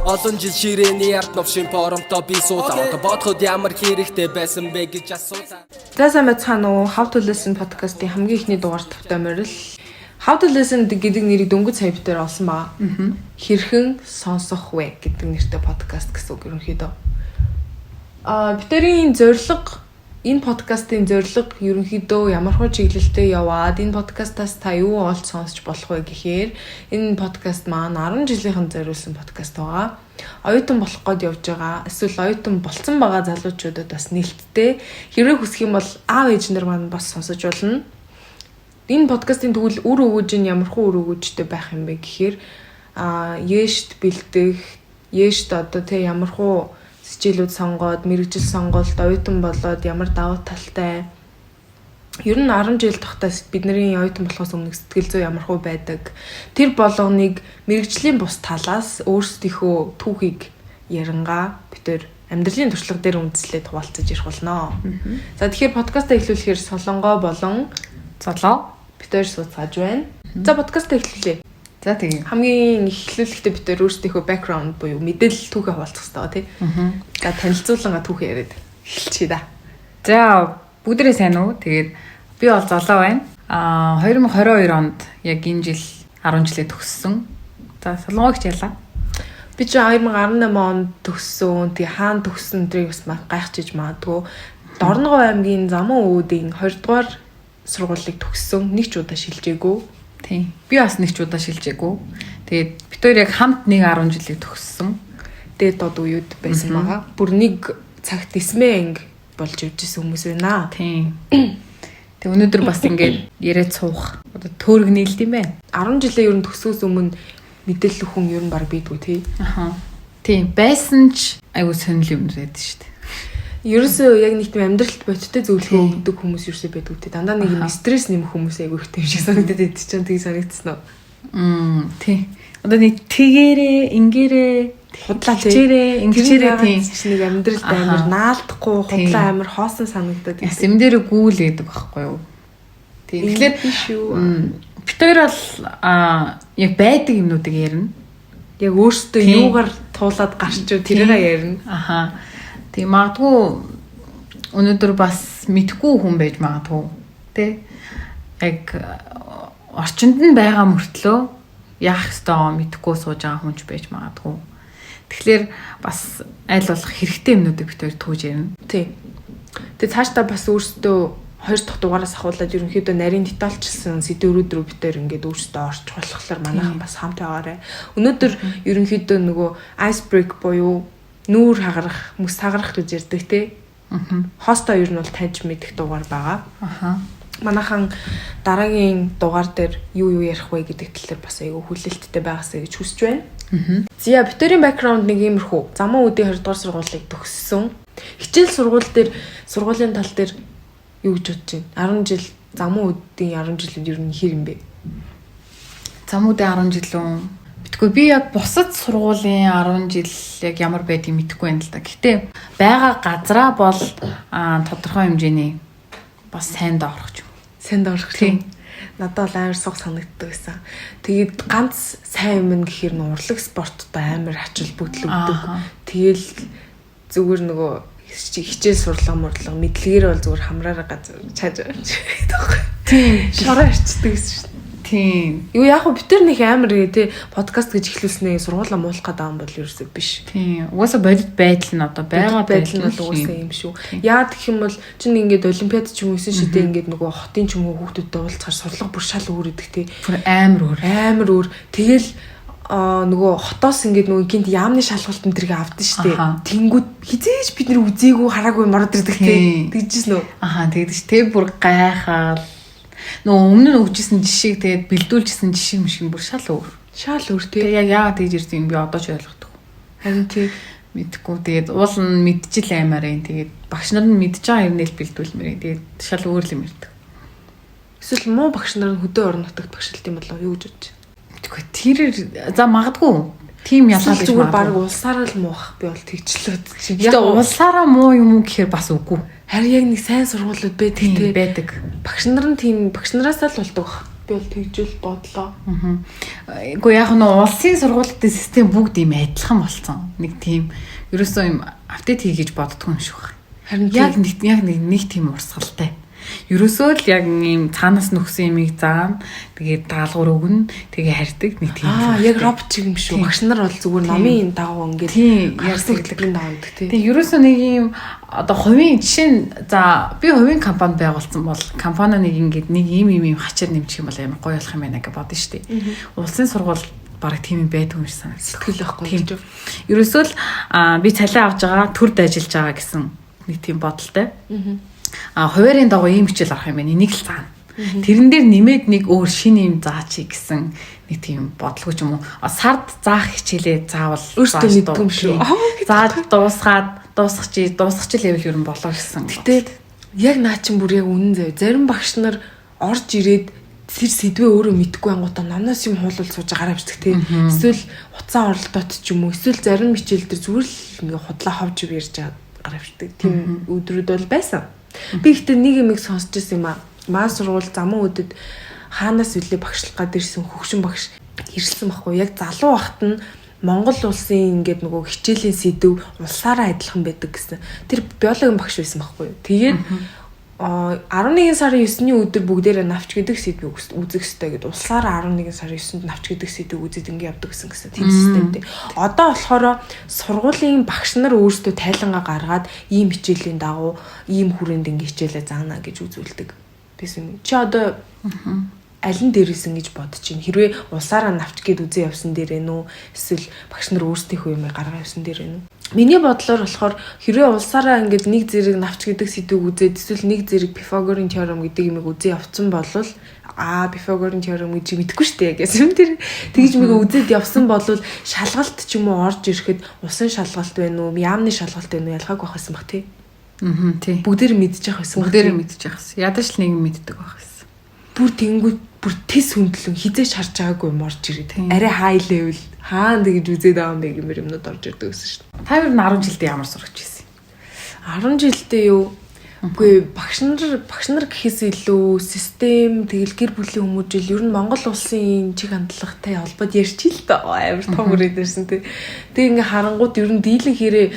Олон жил ширээний ард новшин поромто би суулаа. Одоо бодоход ямар хэрэгтэй байсан бэ гэж асуусан. За сайн байцгаана уу? How to Listen podcast-ийн хамгийн ихний дугаар тавтамаар л How to Listen гэдэг нэрийг дөнгөж сая битээр олсон баа. Хэрхэн сонсох вэ гэдэг нэртэй подкаст гэсэн үг ерөнхийдөө. Битэрийн зорилго энэ подкастын зорилго ерөнхийдөө ямархуу чиглэлтэй яваад энэ подкастаас та юу олж сонсч болох вэ гэхээр энэ подкаст маань 10 жилийнхэн зориулсан подкаст байгаа. Оюутан болох гээд явж байгаа. Эсвэл оюутан болцсон байгаа залуучуудад бас нээлттэй. Хэрвээ хүсэх юм бол аав ээж нар маань бас сонсож болно. Энэ подкастын тэгвэл үр өгөөж нь ямархуу үр өгөөжтэй байх юм бэ гэхээр яэшт бэлдэх, яэшт одоо тэ ямархуу хичээлүүд сонгоод, мэрэгжил сонголт, оюутан болоод ямар давуу талтай. Ер нь 10 жил тогтоос бидний оюутан болохоос өмнө сэтгэл зүй ямархуу байдаг. Тэр болгоныг мэрэгжлийн бус талаас өөрсдийнхөө түүхийг ярангаа битэр амьдралын туршлага дээр үндэслээд хуваалцаж ярих болно. За тэгэхээр подкастаа эхлүүлэхээр Солонгоо болон Золоо битэр сууцгааж байна. За подкастаа эхлүүлье. За тийм. Хамгийн эхлүүлэхдээ бид төр өөрсдийнхөө background буюу мэдээлэл түүхээ хуваалцах хэрэгтэй тий. За танилцууланга түүхээ яриад эхэлчихье да. За бүгдээрээ сайн уу? Тэгээд би бол Золоо байна. 2022 онд яг энэ жил 10 жилээ төгссөн. За Солонгоогч ялаа. Би ч 2018 онд төгссөн. Тэгээ хаана төгссөн тэрийг бас гайхчихж магадгүй. Дорногов аймгийн Замун өвүүдийн 20 дугаар сургуулийг төгссөн. Нэг ч удаа шилжээгүй. Тийм. Би бас нэг ч удаа шилжээгүй. Тэгээд бид хоёр яг хамт нэг 10 жилийг төгссөн. Дээд дод үеуд байсан байгаа. Бүр нэг цагт эсмээ болж явжсэн хүмүүс байна. Тийм. Тэг өнөөдөр бас ингээд яриад суух. Одоо төөрөг нийлд юм байна. 10 жилээ ер нь төгсөөс өмнө мэдээлэл өхөн ер нь баг бийдгүй тий. Аха. Тийм. Байсан ч айгуу сонирхол юм байдаг шүү дээ. Ерөөсөө яг нэг тийм амьдралд бодиттой зөвлөгөө өгдөг хүмүүс ерөөсөө байдаг тий. Дандаа нэг юм стресс нэмэх хүмүүс айгуу ихтэй юм шиг санагдаад байд чинь тийг санагдсан уу? Тий. Одоо нэг тэгэрээ, ингээрээ, худлаа чирээ, ингэчээрээ тий. Нэг амьдралд амар наалдахгүй, худлаа амар хоосон санагдаад байна. Юм дээр гүүл гэдэг байхгүй юу? Тий. Тэгэхээр бид хоёр бол яг байдаг юмнуудыг ярина. Яг өөртөө юугаар туулаад гарч ир тэрийгээ ярина. Аха. Тэг магадгүй өнөөдөр бас мэдгүй хүн байж магадгүй тий. Яг орчинд нь байгаа мөртлөө яах ёстой мэдгүй сууж байгаа хүн ч байж магадгүй. Тэгэхээр бас аль болох хэрэгтэй юмнуудыг бид хоёр түүж ярина. Тий. Тэг цаашдаа бас өөртөө хоёр дахь дугаараас ахуулаад ерөнхийдөө нарийн детальчилсан сэдвүүд рүү бид хоёр ингээд өөртөө орчих болохоор манайхан бас хамт яваарэ. Өнөөдөр ерөнхийдөө нөгөө ice break буюу нүүр хагарах, мөс хагарах гэж ярьдаг тий. Хостоо ер нь бол таньж мэдэх дугаар байгаа. Манайхан дараагийн дугаар дээр юу ярих вэ гэдэг талаар бас айгүй хүлээлттэй байгаасаа гэж хүсэж байна. Зя битэрийн background нэг иймэрхүү. Замун үүдийн 20 дугаар сургуулийг төгссөн. Хичээл сургуулийн тал дээр юу гэж бодож байна? 10 жил замун үүдийн 10 жилүүд ер нь хэр юм бэ? Замун үүдийн 10 жил үү? Тэгэхгүй би яг бусад сургуулийн 10 жил яг ямар байдгийг мэдэхгүй байна л да. Гэхдээ байгаа газраа бол тодорхой хэмжээний бас сайн доорох юм. Сайн доорох тийм. Надад бол амар суг санагддаг байсан. Тэгээд ганц сайн юм гэхээр нь урлаг спорттой амар ачаал бүтлэгдэг. Тэгэл зүгээр нөгөө хичээл сурлага мэдлэгээр бол зүгээр хамраараа газар чааж байгаа. Тийм. Шороо арчдаг гэсэн шүү. Тийм. Юу яг хөө битэр нэг амар тий подкаст гэж эхлүүлснээ сургуулаа муулах гэдэг юм бол ерөөсөө биш. Тийм. Угаасаа бодит байдал нь одоо байгаа байдал нь бол угаасаа юм шүү. Яад гэх юм бол чинь ингээд олимпиад ч юм уу эсвэл шидэ ингээд нөгөө хотын ч юм уу хүүхдүүдтэй уулзахаар сурлага бүр шал өөр идэг тий. Бүр амар өөр. Тэгэл нөгөө хотоос ингээд нөгөө гинт яамны шалгалт энэ төргийг авдсан шүү дээ. Тэнгүүд хизээж бид нэр үзээгүй хараагүй мород ирдэг тий. Тэгжсэн үү? Аха тэгдэж тий бүр гайхаал. Нөө өмнө нь өгчсэн жишээг тэгээд бэлдүүлжсэн жишээ мшиг бүр шал өөр. Шал өөр тий. Тэгээд яг яагаад тэгж ирсэн юм би одоо ч ойлгохгүй. Харин тий мэдхгүй. Тэгээд уул нь мэдчил аймаар юм. Тэгээд багш нар нь мэдж байгаа юм нэл бэлдүүлмээр. Тэгээд шал өөр юм ирдэг. Эсвэл муу багш нар нь хөдөө орон нутагт багшилт юм болоо юу гэж бодож байна? Мэдхгүй. Тэр за магадгүй. Тим ялгаа гэж зүгээр баг улсаараа л муухах би бол тэгчлээд чинь. Яг улсаараа муу юм уу гэхээр бас үгүй. Харин яг нэг сайн сургуулиуд байдаг байдаг. Багш нар нь тийм багш нараас л болдог. Би бол тэгжэл бодлоо. Гэхдээ яг нь улсын сургуулийн систем бүгд ийм адилхан болсон. Нэг тийм ерөөсөө ийм апдейт хийгээж боддгүй юм шиг байна. Харин яг нэг тийм урсгалтай. Ерөөсөө л яг ийм цаанаас нөхсөн юмыг заана. Тэгээд даалгавар өгнө. Тэгээ харьдаг нэг тийм. Яг робот шиг юм шүү. Багш нар бол зүгээр номын дагуу ингээд ярьдаг давдаг тий. Тэгээ ерөөсөө нэг ийм одоо хувийн жишээ нь за би хувийн компани байгуулсан бол компани нэг ингээд нэг ийм хачаар нэмчих юм бол амар гоё болох юм байна гэж бодно шүү дээ. Улсын сургууль бараг тийм юм байдаг юм шиг санагдав. Сэтгэл байхгүй гэж. Ерөөсөө л би цалин авж байгаа төрд ажиллаж байгаа гэсэн нэг тийм бодолтой. Хуваарийн дагуу ийм хичээл авах юм байна. Энийг л заана. Тэрэн дээр нэмээд нэг өөр шинэ юм заачи гэсэн нэг тийм бодлого ч юм уу. Сард заах хичээлээ заавал өөртөө мэдгүй юм шүү. Зааж дуусгах левел ер нь болоо гэсэн. Гэтэ яг наа чин бүр яг үнэн зав. Зарим багш нар орж ирээд тэр сэдвээ өөрөө мэдгүй ангуудаа номноос юм хуулал сууж гараа авчдаг тийм. Эсвэл хуцаа оролдоод ч юм уу. Эсвэл зарим хичээл дээр зүгээр л ингээ худлаа ховж ярьж гараа авчдаг. Тийм өдрүүд бол байсан. Би ихтэй нэг юм сонсч ирсэн юм аа. Маа сургууль замун үдэд хаанаас үлээ багшлах гад ирсэн хөгшин багш ирсэн байхгүй. Яг залуу багт нь Монгол улсын ингээд нөгөө хичээлийн сэдв улсаараа адилхан байдаг гэсэн. Тэр биологийн багш байсан байхгүй. Тэгээд 11 сарын 9-ний өдөр бүгдээрээ навч гэдэг сэдвийг үзэх хэрэгтэй гэдэг. Улсаараа 11 сарын 9-нд навч гэдэг сэдвийг үзээд ингээд явдаг гэсэн тийм системтэй. Одоо болохоор сургуулийн багш нар өөрсдөө тайлангаа гаргаад ийм хичээлийн дагуу ийм хүрээнд ингээд хичээлээ заана гэж үзүүлдэг. Бисэн. Чи одоо аль нь дээрсэн гэж бодож байна. Хэрвээ улсаараа навч гэд үзээ явсан дээр нүү эсвэл багш нар өөрсдийнхөө юм гаргаа явсан дээр нүү. Миний бодлоор болохоор хэрвээ улсаараа ингээд нэг зэрэг навч гэдэг сэдвийг үзээд эсвэл нэг зэрэг Пифагорын теорем гэдэг юмыг үзээ явцсан бол Пифагорын теорем гэж мэдэхгүй шүү дээ гэсэн. Тэр тэгж мэгээ үзээд явсан бол шалгалт ч юм уу орж ирэхэд усан шалгалт байна уу, яамны шалгалт байна уу ялгаагүй байх байсан баг тий. Тий. Бүгдээр мэдчих байсан. Бүгдээр мэдчих байсан. Ядаж л нэг мэддэг байх байсан. Бүр тэнгүүд бүр тис хөндлөн хизээж харж байгаагүй юм орж ирээд арай хай левел хаана тэгж үзээд байгаа юм бэ гэмээр юмнууд орж ирдэг гэсэн шүү дээ. Та ер нь 10 жилдээ ямар сурагч байсан? 10 жилдээ юу? Үгүй багш нар гэхээс илүү систем тэгэл гэр бүлийн хүмүүжил ер нь Монгол улсын чиг хандлагатай холбоод ярьчих л та амар том үрээд ирсэн тий. Тэг ингээ харангууд ер нь дийлэн хэрэг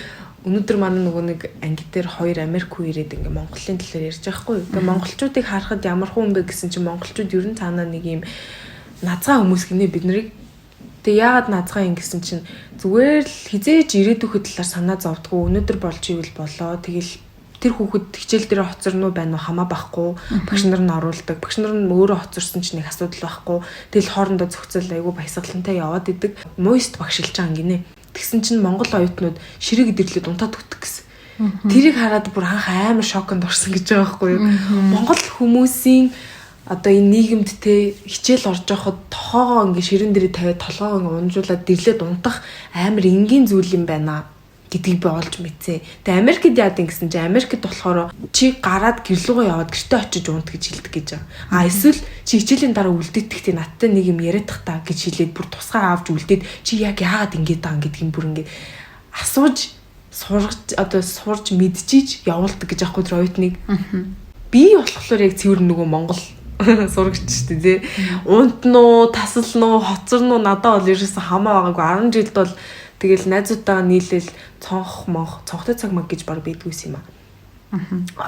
өнөөдөр манай нөгөө нэг анги дээр 2 Америк хүн ирээд ингээ Монголын талаар ярьж байгаа хгүй. Тэгээ монголчуудыг харахад ямар хүн бэ гэсэн чинь монголчууд ер нь цаанаа нэг юм назгаа хүмүүс гинэ бид нарыг. Тэгээ яагаад назгаа юм гэсэн чинь зүгээр л хизээж ирээдүйн талаар санаа зовдгоо. Өнөөдөр болж ивэл болоо. Тэгэл тэр хүүхэд хичээл дээр хоцорно байна уу хамаа байхгүй. Багш нар нь оруулдаг. Багш нар нь өөрөө хоцорсон чинь нэг асуудал байхгүй. Тэгэл хоорондоо зохицол айгүй баясгалантай яваад идэг. Моист багшилж байгаа гинэ. Тэгсэн чинь Монгол оюутнууд ширэг идэрлээд унтаад өгдөг гэсэн. Тэрийг хараад бүр анх амар шоконд орсон гэж байгаа байхгүй юу. Монгол хүмүүсийн одоо энэ нийгэмд те хичээл орж явахад тохоогоо ингээ ширэн дээрээ тавиад толгоогоо ингээ унжуулаад дэрлээд унтах амар энгийн зүйл юм байна гэдгийг би олж мэдсэн. Тэгээ Америкт яад ингэсэн чи Америкт болохоор чи гараад гэрлүүгөө яваад гэртээ очиж унт гэж хэлдэг гэж байгаа. Эсвэл чи хичээлийн дараа үлдээдэгтэй надтай нэг юм яриадах та гэж хэлээд бүр тусгай авч үлдээд чи яг яагаад ингэж байгаа гэдгийг бүр ингээ асууж сурж мэдчихийж явуулдаг гэж аахгүй тэр оюутныг. Би болохоор яг цэвэр нөгөө Монгол сурагч шүү дээ. Унтнуу, таслнуу, хоцорнуу надад бол ерөөсөн хамаа байгаагүй 10 жилд бол тэгэл найзуудтайгаа нийлээл цонхтой цаг маг гэж баг бийдгүйс юм аа.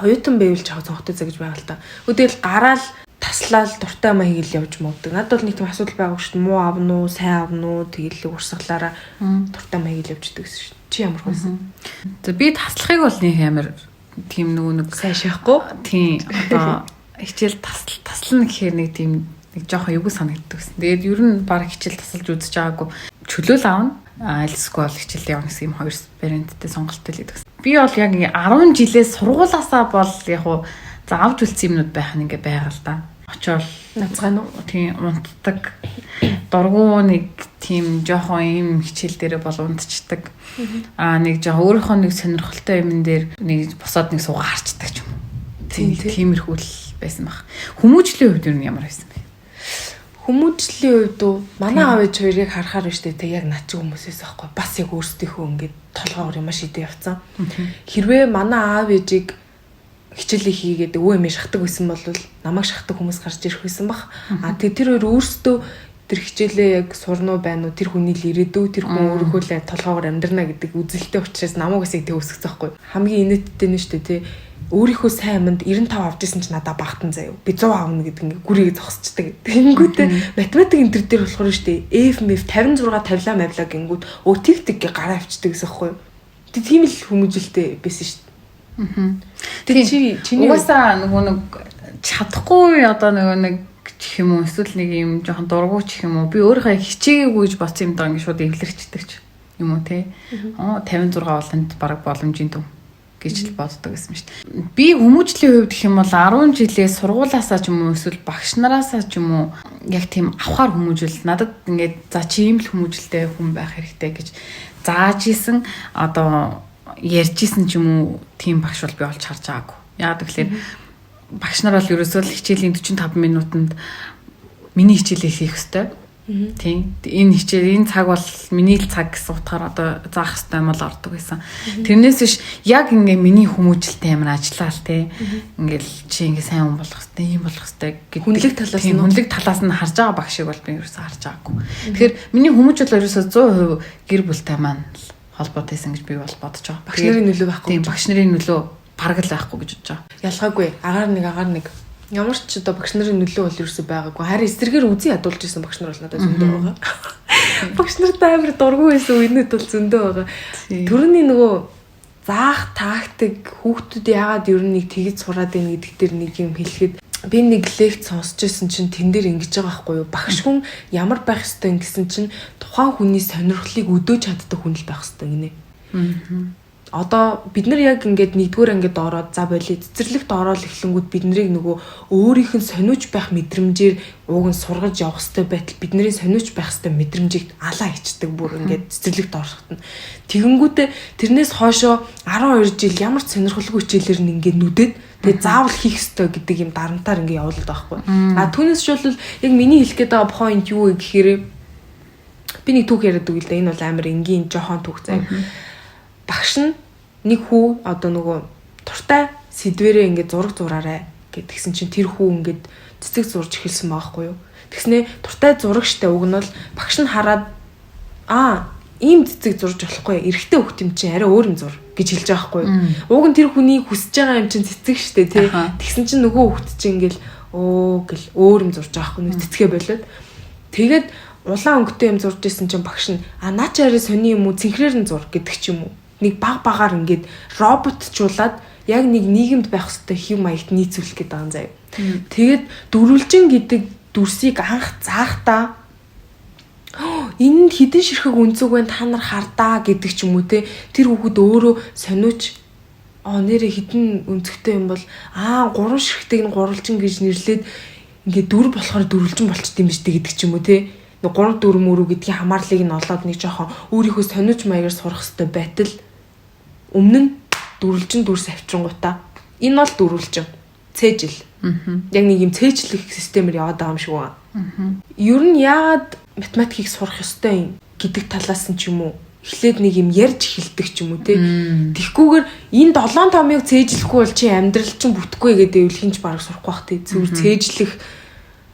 Оюутан байвал жаа цонхтой цаг гэж байгаа л та. Тэгэл гараал таслаал дуртай маа хийгээл явж муудаг. Надад бол нэг тийм асуудал байгаагүй шүү дээ. Муу авна уу, сайн авна уу тэгэл урсгалаараа дуртай маа хийгээл явждаг гэсэн шүү дээ. Чи ямар хөөсөн? За би таслахыг бол нэг амар тийм нэг сайн шахахгүй. Тийм одоо хичээл таслана гэхээр нэг тийм нэг жоохон эвгүй санагддаг гэсэн. Тэгээд ер нь баг хичээл тасалж үзэж байгаагүй. Чөлөөл аавна. Альсгүй бол хичээлд явна гэсэн юм хоёр варианттай сонголттой л гэдэг. Би бол яг 10 жилээс сургуулаасаа бол яг уу заавж үлдсэн юмнууд байх нь ингээ байгаа л да. Очоод нацгай нуу тийм унтдаг. Дургуу нэг тийм жоохон юм хичээл дээрээ бол унтчихдаг. Нэг жоохон өөрийнхөө нэг сонирхолтой юмн дээр нэг босоод нэг суугаа харчдаг ч юм уу. Тиймэрхүү л байсан баг. Хүмүүжлийн хувьд юу ямар байсан бэ? Хүмүүжлийн үед манай аав ээж хоёрыг харахаар биш тэ яг над шиг хүмүүсээс аахгүй бас яг өөрсдийнхөө ингээд толгоогоор юм шидэ явцсан. Хэрвээ манай аав ээжийг хичээлээ хийгээд өвөө эмээ шахдаг байсан бол намайг шахдаг хүмүүс гарч ирэх байсан баг. Тэр хоёр өөрсдөө тэр хичээлээ яг сурнуу байна уу, тэр хүний л ирээдүй, тэр хүн өөрөөхөө л толгоогоор амьдрна гэдэг үзэлтэй учраас намайг бас яг тэг өсгөх захгүй. Хамгийн инээдтэй нь шүү дээ, тий. Өөрийнхөө сайн аманд 95 авч исэн ч надад багтан заяа. Би 100 аавна гэдэг ингээ гүрийг зогсчдаг. Тэнгүүтээ математик энэ төр дээр болохоор шүү дээ. F MF 56 тавилаа мавлаа гингүүд тиг гараа авчдаг гэсэн хэвгүй. Тийм л хүмүүжлтэй байсан шүү дээ. Чиний угаасаа нөгөө нэг чадахгүй одоо нөгөө нэг чих юм уу эсвэл нэг юм жоохон дургуй чих юм уу би өөрийнхөө хичээгүйж боцсон юм даа ингэ шууд эвлэрчдэг ч юм уу те 56 болонд бараг боломжийн төв гэж л боддог гэсэн шүү дээ. Би хүмүүжлийн хувьд гэх юм бол 10 жилээс сургуулаасаа ч юм уу эсвэл багш нараасаа ч юм уу яг тийм авахар хүмүүжил надад ингээд за чи ийм л хүмүүжилтэй хүн байх хэрэгтэй гэж зааж исэн одоо ярьж исэн ч юм уу тийм багш бол би олж харж байгаагүй. Яагаад гэвэл багш нар бол ерөөсөө л хичээлийн 45 минутанд миний хичээлээ хийх ёстой. Тийм. Энэ цаг бол миний л цаг гэсэн утгаар одоо заах ёстой юм бол ордог байсан. Тэрнээс биш яг ингээ миний хүмүүжлтэй амар ажиллаа л тий. Ингээл чи ингээ сайн хүн болох ёстой, ийм болох ёстой гэдэг хүнлэг талаас нь харж байгаа багшиг бол би ерөөсөө харж байгаагүй. Тэгэхээр миний хүмүүжил ерөөсөө 100% гэр бүлтэй маань холбоотойсэн гэж би бол бодож байгаа. Багш нарын нөлөө байхгүй. Тийм, багш нарын нөлөө бараг л байхгүй гэж бодож байгаа. Ялгаагүй. Агаар нэг ямар ч одоо багш нарын нөлөө бол ерөөсөй байгаагүй. Харин эсрэгээр үзий ядуулж исэн багш нар бол надад зөндөө байгаа. Багш нартай амар дургүй байсан үеднүүд бол зөндөө байгаа. Төрөний нөгөө заах тактик хүүхдүүд яагаад ер нь нэг тэгж сураад байна гэдэг дээр нэг юм хэлэхэд би нэг лекц сонсч байсан чинь тэн дээр ингэж байгаа байхгүй юу? Багш хүн ямар байх ёстой гэсэн чинь тухайн хүний сонирхлыг өдөөж чаддаг хүн л байх ёстой гинэ. Одоо бид нар яг ингээд нэгдүгээр ангид ороод за болий цэцэрлэгт ороод эхлэнгүүд бид нарыг нөгөө өөрийнх нь сониуч байх мэдрэмжээр ууг нь сургаж явах хэрэгтэй байтал бидний сониуч байх хэрэгтэй мэдрэмжийг алаа ичдэг бүр ингээд цэцэрлэгт ороход нь тэгэнгүүтээ тэрнээс хойшоо 12 жил ямар ч сонирхолгүй хичээлэр нь ингээд нүдэд тэгээ заавал хийх хэрэгтэй гэдэг юм дарамтаар ингээд явуулдаг байхгүй. Түүнээс ч бол яг миний хэлэх гээд байгаа point юу вэ гэхээр би нэг түүх яриад үг л да энэ бол амар энгийн жохон түүх заяа. Багш нь нэг хүү одоо нөгөө туртай сэдвэрээ ингээд зураг зураарэ гэдгсэн чинь тэр хүү ингээд цэцэг зурж эхэлсэн байгаа хгүй юу. Тэгснээ туртай зураг штэ уг нь бол багш нь хараад ийм цэцэг зурж болохгүй эрэгтэй хөхт юм чинь арай өөр юм зур гэж хэлж байгаа хгүй юу. Уг нь тэр хүний хүсэж байгаа юм чинь цэцэг штэ тий. Тэгсэн чинь нөгөө хөхт чинь ингээл гэл өөр юм зурж байгаа хгүй юу цэцгээ болоод тэгээд улаан өнгөтэй юм зурж исэн чинь багш нь наа чи арай сони юм уу цэнхрээр нь зур гэдэг ч юм уу. Нэг багаар ингээд роботчуулаад яг нэг нийгэмд байх хэвээр хэв маягт нийцүүлэх гэдэг байгаа юм заяа. Тэгээд дөрвөлжин гэдэг дүрсийг анх заахтаа энэ хідэн ширхэг үнцэг байна та нар хардаа гэдэг ч юм уу те тэр хүүхэд өөрөө сониуч нэрээ хідэн үнцэгтэй юм бол 3 ширхтийг нь гурвалжин гэж нэрлээд ингээд дөрв болохоор дөрвөлжин болчт юм биш те гэдэг ч юм уу те 3 4 мөрөө гэдгийн хамаарлыг нь олоод нэг жоохон өөрийнхөө сониуч маягаар сурах хэвээр байтал өмнө нь дөрвөлжин дүрс авчингуудаа энэ бол дөрвөлжин цээжил. Яг нэг юм цээжлэх системээр яваад байгаа юм шиг байна. Ер нь яагаад математикийг сурах ёстой юм гэдэг талаас нь ч юм уу эхлээд нэг юм ярьж эхэлдэг ч юм уу те. Тэгхгүйгээр энэ 7 томыг цээжлэхгүй бол чи амьдрал чинь бүтэхгүй гэдэг ивэл хинч бараг сурахгүй бах те. Зүгээр цээжлэх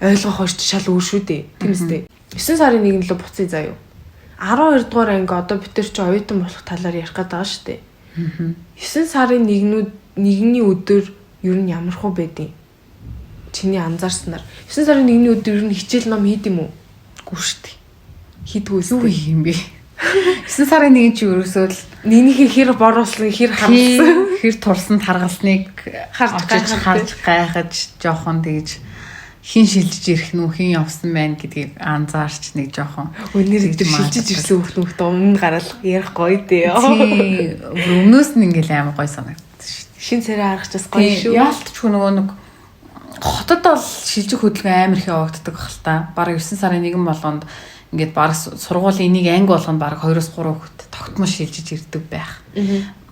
ойлгох орч шал өөр шүү дээ. Тийм үстэй. 9 сарын 1-нд л буцъя заяа. 12 дугаар анги одоо бид нар чи оюутан болох талаар ярих гэдэг байгаа шүү дээ. 9 сарын 1-ний өдөр ер нь ямар хөө байдیں۔ Чиний анзаарснаар 9 сарын 1-ний өдөр ер нь хичээл ном хийд юм уу? Үгүй шүү дээ. Хийдгүй юу юм бэ? 9 сарын 1 чи ерөөсөө л нэгнийхээ хэр боруулсан, хэр хамсан, хэр турсан таргалсныг харж гайхаж жоохон тэгж хин шилжиж ирэх нү хин явсан байна гэдгийг анзаарч нэг жоохон өнөр өдөр шилжиж ирсэн хүүхнүүд өмнө гараад ярих гоё дээ. Өмнөөс нь ингээл амар гоё санагдсан шүү. Шин царай харахчаас гоё шүү. Яалтч нөгөө нэг хотод бол шилжих хөдөлгөөн амар их явагддаг бахал та. Бараг 9 сарын 1 болгонд ингээд бараг сургуулийн энийг анги болгонд бараг 2-3 хүүхэд тогтмол шилжиж ирдэг байх.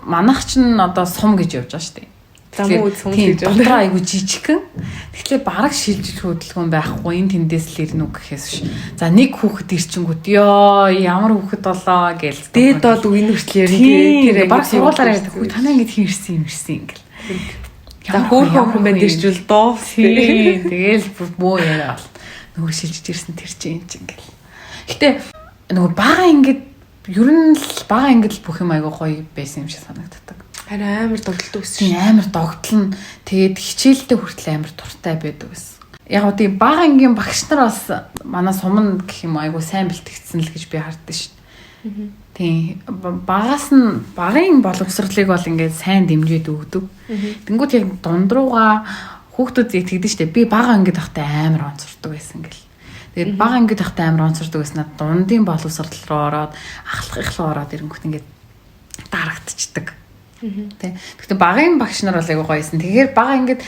Манайх ч н одоо сум гэж явж байгаа шүү дээ. Замуу сум гэж байна. Дотроо айгу жижигхэн. Тэгэхээр бараг шилжих хөдөлгөөн байхгүй энэ тэндээс л ирнэ үг гэхээс ш. За нэг хүүхэд ирчингүүд ёо ямар хүүхэд болоо гээл. Дээд доод үеийн хүртэл ярина. Тэр бараг сургуулаараа ярьдаг. Танаа ингэж ирсэн ингээл. За хөөрхөн хүн байна дэрчвэл доо. Тэгэл муу яриа бол нөгөө шилжиж ирсэн тэр чинь ингээл. Гэтэ нөгөө бага ингээд ер нь л бага ингээд бүх юм айгуу гоё байсан юм шиг санагддаг. Харин амар догтлоо гэсэн. Тийм амар догтлон тэгээд хичээлдээ хүртэл амар дуртай байдаг гэсэн. Яг уу тийм бага ангийн багш нар бас манай сумн гэх юм айгуу сайн бэлтгэгдсэн л гэж би хардсан шин. Тийм багаас нь багын боловсролыг бол ингээд сайн дэмжиж өгдөг. Тэнгүүд яг дунд руугаа хүүхдүүд яг тэгдэж штэ би бага ангид тахтай амар онцордог байсан гэл. Тэгээд бага ангид тахтай амар онцордог байснаа дундын боловсрол руу ороод ахлах руу ороод ирэнгүүт ингээд дарагдчихдаг. Тэ. Гэхдээ багын багш нар бол айгуу гоёсэн. Тэгэхээр бага ингээд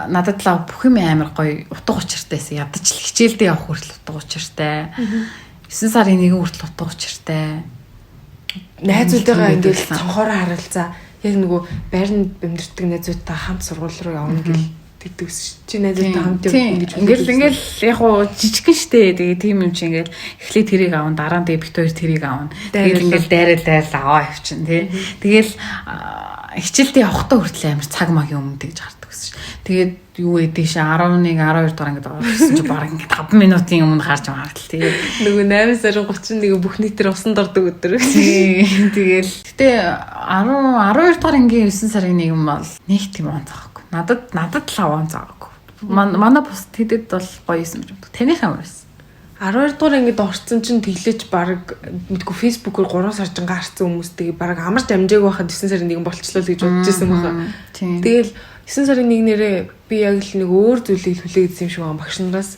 надад л бүх юм амар гоё утга учиртайсэн. Ядаж л хичээлдээ явах хүртэл утга учиртай. 9 сарын 1 хүртэл утга учиртай. Найзуудтайгаа ингээд цонхоороо харилцаа. Яг нөгөө байранд бэмдэрдэг найзуудтай хамт сургууль руу явна гэл тэгдэгс. Чи найзуудтай хамт ингэж ингээл яг уу жижигхэн штэ. Тэгээ тийм юм чи ингээл эхлээд тэрийг аавн дараа нь бит хоёр тэрийг аавна. Тэгээд ингээл дайрал аваа явчин тий. Тэгэл хичээлдээ явахдаа хүртэл амар цаг магийн өмнө тэгж хардаг гэсэн ш. Тэгээд юу эдээ ш 11 12 дугаар ингээд орсон чи баг ингээд 5 минутын өмнө харж байгаа л тий. Нөгөө 8 сарын 31 бүх нийтээр усан дордог өдөр. Тэгэл гэтээ 12 дугаар ангийн 9 сарын 1 бол нэг тийм онцгоогүй. Надад л онцгоогүй. Манай бус тэдэд бол гоё юм шиг. Таних амар байсан. 12 дугаар ангид орсон чинь тэглэж баг мэдгүй фэйсбүүкээр 3 сар жингээ харсан хүмүүстэйг баг амарч амжааг байхад 9 сарын 1 болчлоо л гэж бодож байсан баха. Тэгэл 9 сарын 1-нэрээ би яг л нэг өөр зүйлийг хүлээгээдсэн юм шиг байгаа багш нараас.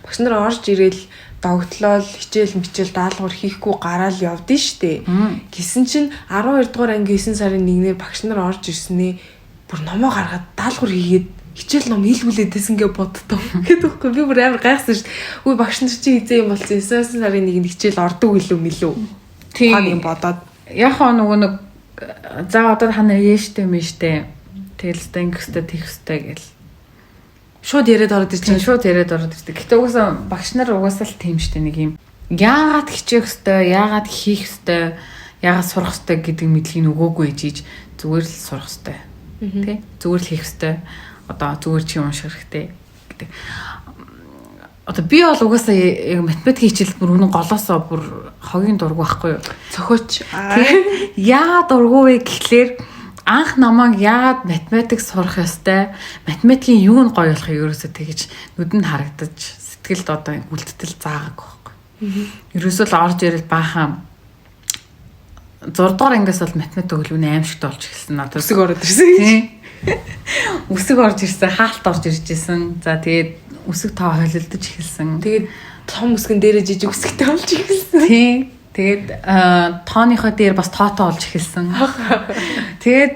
Багш нар орж ирээл догтлол хичээл даалгавар хийхгүй гараал явдсан штэ. Гэсэн чинь 12 дугаар анги 9 сарын 1-нэр багш нар орж ирснээ бүр номоо гаргаад даалгавар хийгээд хичээл ном хийлгүүлээдсэн гэж боддоо. Гэтэл би бүр амар гайхсан шүү дээ. Үгүй багш нар чи хизээ юм болсон. 9 сарын 1-нд хичээл ордог илүү мэлүү. Тийм юм бодоод. Яг нөгөө нэг за одоо хана яаштай мэштэй. Тэгэл стангстай тэгстэй гэл. Шууд яриад ороод ирчихсэн. Шууд яриад ороод ирдэг. Гэтэ угаасаа багш нар угаасаа л тийм штэ нэг юм. Яагаад хичээх ёстой, яагаад хийх ёстой, яагаад сурах ёстой гэдэг мэдлэгийг өгөөгүй ээжиж зүгээр л сурах ёстой. Тэ? Зүгээр л хийх ёстой. Одоо зүгээр чи унших хэрэгтэй гэдэг. Одоо би бол угаасаа математик хичээл бүр үнэн голоосоо бүр хогийн дург байхгүй юу? Цохооч. Яагаад дургуу вэ гэхлээр анх намайг яагаад математик сурах ёстой? Математикийн юу нь гоё болохыг ерөөсөө тэгэж нүдэнд харагдаж сэтгэлд одоо үлдтэл заагаагүй байхгүй. Ерөөсөө л орж ирэл баахан 6 дугаар ангиас бол математик өглөөний аимшигт болж эхэлсэн надад. Үсэг ороод ирсэн. Үсэг орж ирсэн, хаалт орж ирж ирсэн. За тэгээд үсэг тоо холилдож эхэлсэн. Тэгээд том үсгэн дээрээ жижиг үсэгтэй болж эхэлсэн. Тийм. Тэгээд тооныхоо дээр бас тоотоо олж эхэлсэн. Тэгээд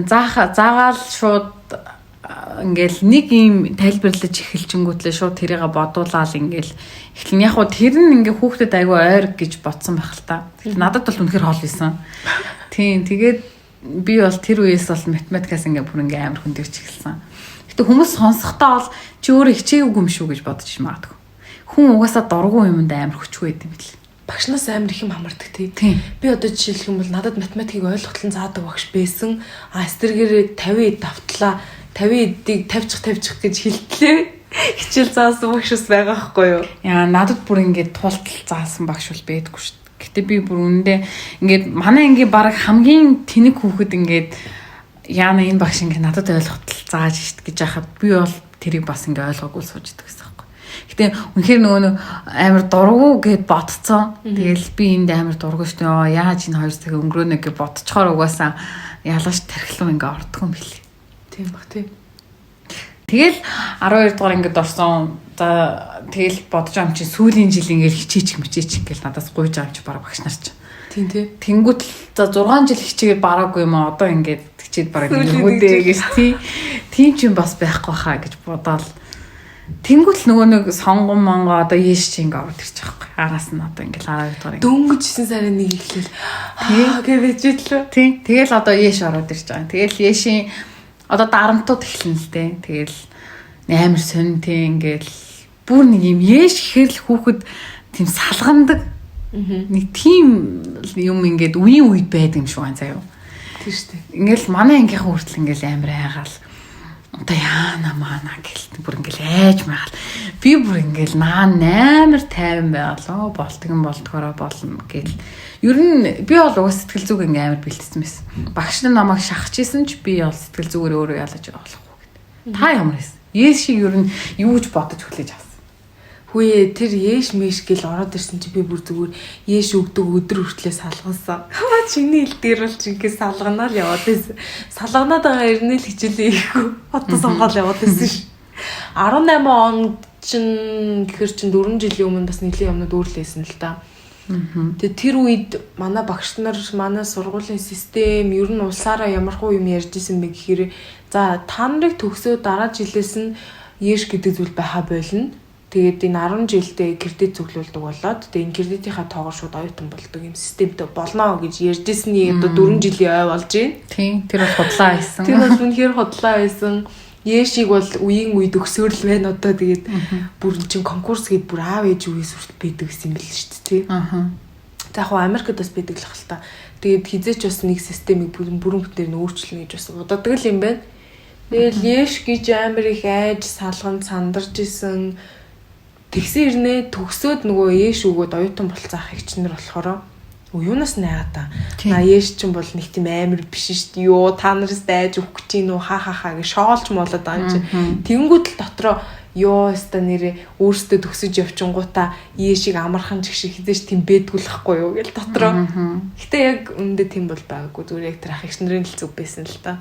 заагаал шууд ингээл нэг юм тайлбарлаж эхэлжингүүтлээ шууд тэрийг бодуулаад ингээл эхлэн яг хуу тэр нь ингээ хүүхдэд айгүй ойр гэж бодсон байх л та. Надад бол үнэхээр хоол исэн. Тийм. Тэгээд би бол тэр үеэс бол математикаас ингээ бүр ингээ амар хөндөрч эхэлсэн. Гэтэ хүмүүс сонсохдоо бол чи өөрөө хичээгүй юм шүү гэж бодож магадгүй. Хүн угаасаа дургуун юмд амар хүчгүй байд юм бэл. Багшнаас амар их юм хамардаг тий. Би одоо жишээлх юм бол надад математикийг ойлгохтол заадаг багш байсан. Эсвэргээр 50 давтлаа 50-ийг тавьчих гэж хэлтлээ. Хичээл заасан багш ус байгаа байхгүй юу? Яа надад бүр ингээд тултал заасан багш бол байдаггүй шүү. Гэтэ би бүр үнэндээ ингээд манай ангийн баг хамгийн тэнэг хүүхэд ингээд яана энэ багш ингээд надад ойлгохтол зааж шít гэж яхад би бол тэрийг бас ингээд ойлгоогүй сууж идэг гэсэн байхгүй. Гэтэ үнэхээр нөгөө амар дургу гэд бодцсон. Тэгэл би энд амар дургу шүү дээ. Яаж энэ хоёр цаг өнгөрөөнө гэж бодцохоор угаасаа ялгаш тархилуу ингээд ордох юм билээ. Тийм баг тийм. Тэгэл 12 дугаар ингээд орсон. За тэгэл бодож ам чи сүүлийн жил ингээд хичээчих ингээл надаас гуйж авч бараг багш нар ч. Тийм тийм. Тэнгүүт за 6 жил хичээгээд бараагүй юм аа. Одоо ингээд хичээд бараг нөгөөдөө гэж тийм ч юм бас байхгүй хаа гэж бодоол. Тэнгүүт нөгөө нэг сонгон монго одоо яаш чи ингээд орж ирчих байхгүй. Араас нь одоо ингээд 12 дугаар дөнгөж 9 сарын 1 эхлэв. Гэвэж идлээ. Тийм. Тэгэл одоо яаш ороод ирж байгаа. Тэгэл яашийн одоо дарамтууд эхэлнэ л дээ. Тэгэл амар сонь тийм ингээл бүр нэг юм яаш гэхэрл хүүхэд тийм салгандаг. Нэг тийм юм ингээд үеийн үед байдаг юм шиг байна заяа. Тийм шүү дээ. Ингээл манай ангийнхаа хүртэл ингээл амар айгаал. Одоо яана маана гэлт бүр ингээл айж магаал. Би бүр ингээл наан амар тайван байгалаа. Болтгон болдгороо болно гэл. Ер нь би бол уг сэтгэл зүг ингээм амар бэлтсэн байсан. Багш нар намайг шахаж исэн ч би бол сэтгэл зүгээр өөрөө ялаж байгаа болохгүй гэдэг. Та ямар хэв? Ээс шиг ер нь юу ч бодож хүлээж авсан. Хүүе тэр ээш мэш гэл ороод ирсэн чи би бүр зүгээр ээш өгдөг өдөр хүртлээ салгансан. Хаа чиний ил дээр бол чингээс салганаар яваад байсан. Салганаад байгаа ирнэ л хичээлээ ихгүй. Одоо сонгоол яваад байсан ш. 18 он чин гэхэр чин 4 жилийн өмнө бас нэлийн юмнууд өөрлөөсөн л да. Тэгээ тэр үед манай багш нар манай сургуулийн систем ер нь улсаараа ямар хуу юм ярьж исэн бэ гэхээр за та нарыг төгсөө дараа жилээс нь ээш гэдэг зүйл байха болно. Тэгээд энэ 10 жилдээ кредит цуглуулдаг болоод тэгээд энэ кредитийнхаа тоогоор шууд оюутан болдог юм системтэй болно гэж ярьжсэний одоо 4 жилийн ой болж байна. Тийм тэр бол худлаа байсан. Тэр бол үнэхээр худлаа байсан. Ээшиг бол үеийн үед өгсөөр л байна одоо тэгээд бүр чин конкурс гээд бүр аав ээж үеэс хүртэл байдаг гэсэн юм биш шүү дээ. Аа. За яг Америкт бас байдаг л хэл та. Тэгээд хизээч бас нэг системийг бүрэн бүтээр нь өөрчлөнө гэж бас боддог л юм байна. Тэгээд ээш гэж амар их айж салганд сандарч исэн. Тэгсэн ирнэ төгсөөд нөгөө ээш өгөөд оюутан болцаах ихчнэр болохоор юунаас найгаа та. Ээш чинь бол нэг тийм амар биш шүү дээ. Йоо та нараас дайж өгөх гэж юм уу ха гэж шоолч молоод байгаа юм чинь. Тэнгүүд л дотроо ёо өста нэрээ өөртөө төгсөж явчингуудаа ээшиг амархан ч гэх шиг хизээш тийм бэдгүүлэхгүй юу гэл дотроо. Гэтэ яг үндэ тийм бол байгаагүй. Зүгээр яг тэр ах ихчнэрийн л зүг байсан л та.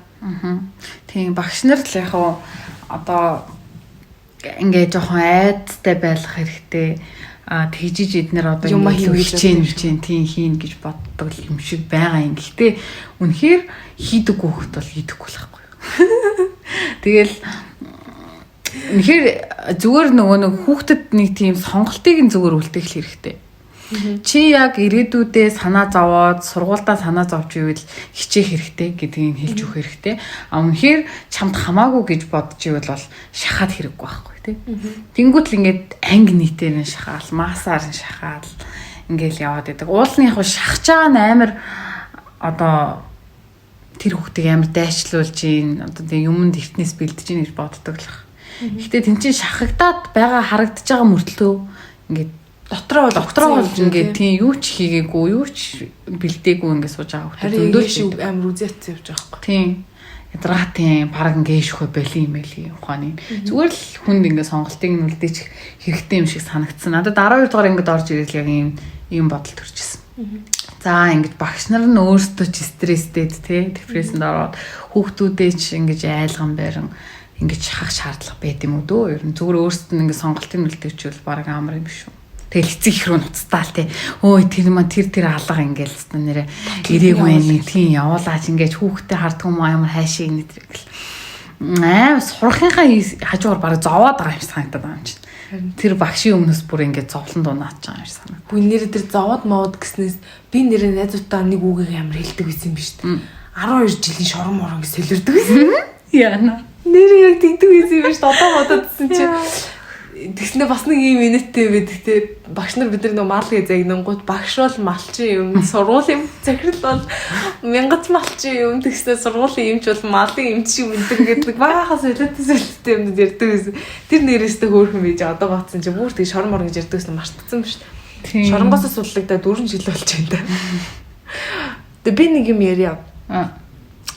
Тийм багш нар л яг одоо ингээ жоохон айдтай байх хэрэгтэй. Тэгжиж эднэр одоо юм хичээн тийм хийн гэж боддог юм шиг байгаа юм. Гэхдээ үнэхээр хийдэг хүүхэд бол хийдэггүй л байхгүй. Тэгэл үнэхээр зүгээр нөгөө нэг хүүхдэд нэг тийм сонголтыг нь зүгээр үлдээх хэрэгтэй. Чи яг ирээдүйдээ санаа зовоод сургуульдаа санаа зовж ивэл хичээх хэрэгтэй гэдгийг хэлж өгөх хэрэгтэй. Үнэхээр чамд хамаагүй гэж бодож ивэл бол шахаад хэрэггүй байхгүй тий. Тэнгүүт л ингээд анги нийтээр нь шахаал, масаар нь шахаал ингээл яваад байдаг. Уулын яг шахаж байгаа нь амар одоо тэр хүүхдийг амар дайчлуулж ийн одоо тийм юмд эртнээс бэлдэж ийн гэж боддог л. Гэтэ тэн чинь шахагдаад байгаа харагдаж байгаа мөртлөө ингээд дотроо болж ингээд тийм юу ч хийгээгүй, юу ч бэлдээгүй ингээд сууж байгаа хүүхд зөндөл шиг амар үзээц явж байгаа байхгүй. Тийм. Ядрагатын баг ингээд шөхө боли юм эли ухааны. Зүгээр л хүнд ингээд сонголтыг нь үлдээч хэрэгтэй юм шиг санагдсан. Надад 12 дугаар ингээд орж ирэл яг ийм бодол төрчихсөн. За ингээд багш нар нь өөрсдөө ч стресстэд тий депрессэнд ороод хүүхдүүдээ ч ингээд айлган байран ингээд шахах шаардлага байд юм уу дөө. Ер нь зүгээр өөрсдөө ингээд сонголтыг нь үлдээчихвэл баг амар юм биш үү. Тэгэл эцэг их рүү нуцтаал тий. Өө тэр маань тэр алга ингээл хэвээр нэрэ ирээгүй нэг тийм явуулаач ингээд хүүхдэд харддаг юм амар хайшиг нэг гэл. Сурахынхаа хажуугаар баг зовоод байгаа юм санагдаад байгаа юм чинь. Тэр багшийн өмнөөс бүр ингээд зовлон дунаач байгаа юм санагдав. Гүн нэр тэр зовоод мод гэснээс би нэрээ найзуудаа нэг үгийг амар хэлдэг байсан юм биш үү. 12 жилийн шорон морон гэж солирдог байсан. Яана. Нэр яг тэгдэг байсан юм биш үү. Одоо бододсон чинь тэгснэ бас нэг юм минуттэй байдаг те багш нар бид нар маалгыг загнангууд багш бол малчин юм сургуулийн захирал бол мянгат малчин юм тэгснэ сургуулийн юмч бол малын юмч шиг мэдэр гэдэг баахаас солиотой юмд ярьдаг байсан. Тэр нэрээсээ хөөрхөн байж одоо гоцсон чи бүр тэг шорон морон гэж ярьдаг гэсэн мартцсан ба шүү дээ. Шоронгоос судлагдаа 4 жил болж байна да. Тэг би нэг юм ярья.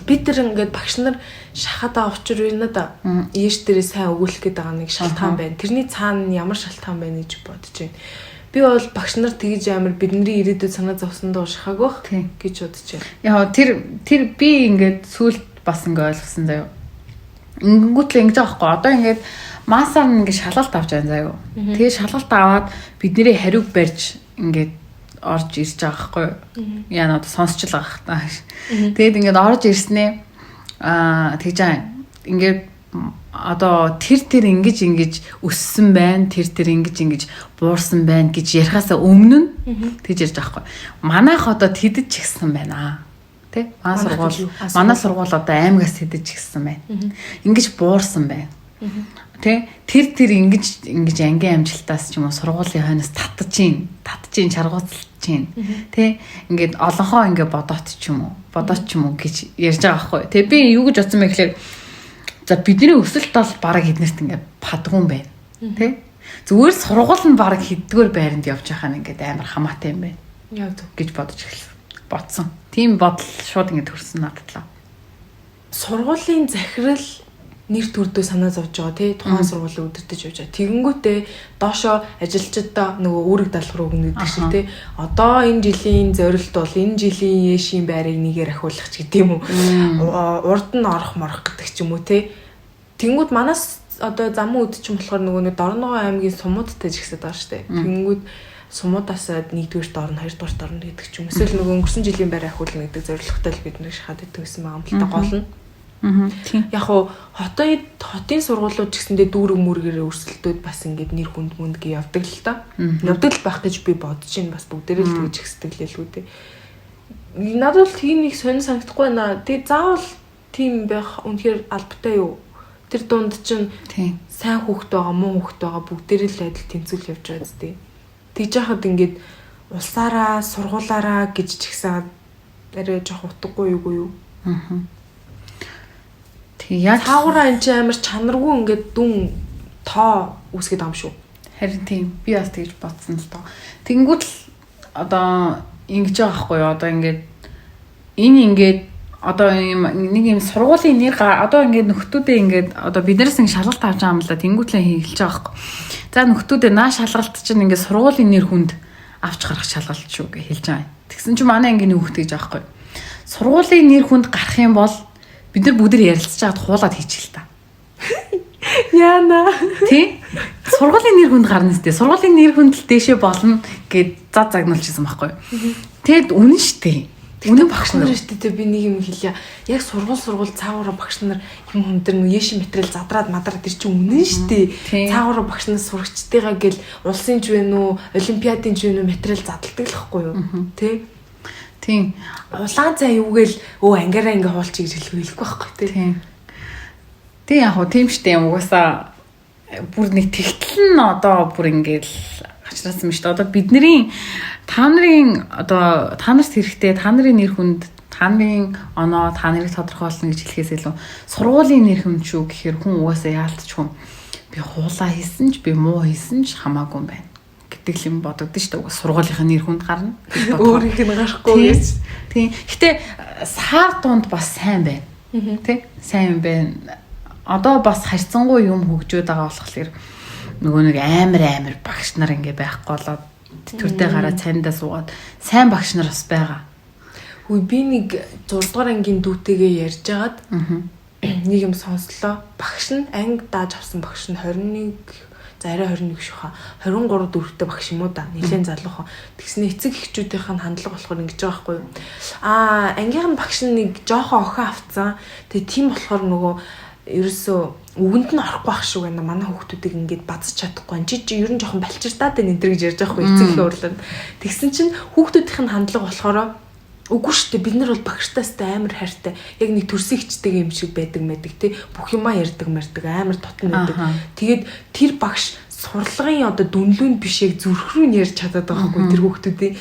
Би тэр ингээд багш нар шахадаа учир байна да. Ээш дээрээ сайн өгүүлэх гээд байгаа нэг шалтгаан байна. Тэрний цаана ямар шалтгаан байна гэж бодож байна. Би бол багш нар тэгж амар бидний ирээдүйд санаа зовсондоо шахаагүй гэж бодож байна. Яг тэр би ингээд сүлд бас ингээд ойлгосон заяа. Ингэнгүүтлээ ингэж байгаа байхгүй. Одоо ингээд масаар ингээд шалгалт авч байгаа заяа. Тэгээ шалгалт аваад бидний хариуг барьж ингээд орж ирж байгаа байхгүй. Яа надад сонсч л байгаа хта. Тэгээд ингээд орж ирснээ тэгж ингээд одоо тэр ингэж өссөн байна. Тэр ингэж буурсан байна гэж ярихаасаа өмнө нь тэгж ярьж байгаа байхгүй. Манайх одоо тэдэж чигсэн байна. Тэ? Манай сургууль одоо аймагаас тэдэж чигсэн байна. Ингэж буурсан байна. Тэ тэр ингэж ангийн амжилтаас ч юм уу сургуулийн хойноос татж ийн чаргууцалж ийн. Тэ ингээд олонхоо ингээд бодоод ч юм уу гэж ярьж байгаа байхгүй. Тэ би юу гэж бодсон бэ гэхээр за бидний өсөлт бол бараг эднэрт ингээд падгүй юм байна. Тэ зүгээр сургууль нь бараг хэддгээр байранд явж байгаа нь ингээд амар хамаатай юм байна. Яг гэж бодож бодсон. Тийм бодол шууд ингээд төрсөн надад. Сургуулийн захирал нэр төрдөө санаа зовж байгаа тий тухайн сургуулийн өдөртөж явж байгаа. Тэгэнгүүтээ доошоо ажилчдаа нөгөө үүрэг дадлах руу гэдэг шиг тий одоо энэ жилийн зорилт бол энэ жилийн яшийн байрыг нэгээр ахиулах ч гэдэг юм уу. Урд нь орох гэдэг ч юм уу тий. Тэнгүүд манаас одоо замун үд ч юм болохоор нөгөө Дорногоо аймгийн сумуудтай жигсээд байгаа шүү дээ. Тэнгүүд сумуудаас 1-р дорн 2-р дорн гэдэг ч юм. Эсвэл нөгөө өнгөрсөн жилийн байр ахиулна гэдэг зорилготой л бид нэг шахаад идэх гэсэн байгаа юм л та гол нь. Яг хоо хотын сургуулиуд ч гэсэндээ дүүрэг мөргөрөө өрсөлдөөд бас ингээд нэр хүнд гээ явдаг л та. Явдаг л байх гэж би бодож байна. Бас бүгдээрээ л тэгж ихсдэг л үү те. Надад бол тийм их сонир санагдахгүй байна. Тэгээ заавал тийм байх үнэхээр албатай юу? Тэр дунд чинь сайн хүүхэд байгаа, муу хүүхэд байгаа бүгдээрээ л адил тэнцүүл явж байгаа зү. Тэгж яхад ингээд улсаараа, сургуулаараа гэж ч ихсэн арай жоох утгагүй юу? Яг цаагаараа энэ чинь амар чанаргүй ингээд дүн тоо үүсгээд байгаа юм шүү. Харин тийм би бас тэгж бодсон л доо. Тэнгүүд л одоо ингэж байгаа байхгүй юу? Одоо ингээд энэ ингээд одоо нэг юм сургуулийн нэр одоо ингээд нөхдүүдээ ингээд одоо биднээс нэг шалгалт авч байгаа юм л да. Тэнгүүтлээ хэлж байгаа байхгүй. За нөхдүүдээ наа шалгалт чинь ингээд сургуулийн нэр хүнд авч гарах шалгалт шүү гэж хэлж байгаа. Тэгсэн чинь манай ангийн нөхд гэж байгаа байхгүй. Сургуулийн нэр хүнд гарах юм бол бид нар бүгд ярилцж чад хуулаад хийчих л та. Яна. Тий? Сургуулийн нэр хүнд гарна сте. Сургуулийн нэр хүнд л дээшээ болно гэд зад загнуулчихсан байхгүй. Тэгэд үнэн штэ. Үнэн багш нар штэ би нэг юм хэлье. Яг сургууль цаагаараа багш нар юм хүндэр нэг яшин материал задраад мадраад тэр чинь үнэн штэ. Цаагаараа багш нар сурагчдыгаа гэл улсын ч вэ нүү, олимпиадын ч вэ нүү материал задалдаг л байхгүй юу? Тий? Тийм. Улаан цай юугээл ангаараа ингээ хуулчих гэж хэлэхгүй байхгүй тий. Тийм яг хөө тийм штэ юм угаасаа бүр нэг тэгтэл нь одоо бүр ингээл ачраасан мэт. Одоо бидний та нарт хэрэгтэй та нарын нэр хүнд та нарын оноо та нарыг тодорхойлно гэж хэлэхээс илүү сургуулийн нэр хүнд шүү гэхээр хүн угаасаа яалтчгүй би хуулаа хийсэн ч би муу хийсэн ч хамаагүй юм байна. Гэдэг юм бодогдсон шүү дээ. Сургуулийнхаа нэр хүнд гарна. Өөрийнх нь гарахгүй гэж. Тийм. Гэтэ сар дунд бас сайн байна. Тэ? Сайн байна. Одоо бас харьцангуй юм хөгжөөд байгаа болохоор нөгөө нэг амар багш нар ингээ байхгүй болоод төрдөө гараа цаандаа суугаад сайн багш нар бас байгаа. Хүй би нэг 6 дугаар ангийн дүүтэйгээ ярьж агаад нэг юм сонслоо. Багш нь анги дааж авсан багш нь 21 арай 21 шуха 23 дөрөвтэй багш юм уу да. Нилээн залуухан. Тэгснэ эцэг эхчүүдийнх нь хандлага болохоор ингэж байгаа байхгүй юу? Ангийнх нь багш нэг жоохон охин авцсан. Тэгээ тийм болохоор нөгөө ерөөсөө үгэнд нь орохгүй байх шүү гэнэ. Манай хүүхдүүдийг ингээд базж чадахгүй. Чи ер нь жоохон балчиртаад байна энэ төр гэж ярьж байгаа байхгүй эцэг эхээ урлаад. Тэгсэн чинь хүүхдүүдийнх нь хандлага болохоор үгүй шүү дээ бид нар бол багштайстай амар хайртай. Яг нэг төрсөн хичтэйг юм шиг байдаг тий. Бүх юмаа ярьдаг амар дотн байдаг. Тэгээд тэр багш сурлагын одоо дүнлүүнд биш яг зүрх рүү нь ярьж чадаад байгаа байхгүй тэр хүүхдүүдийн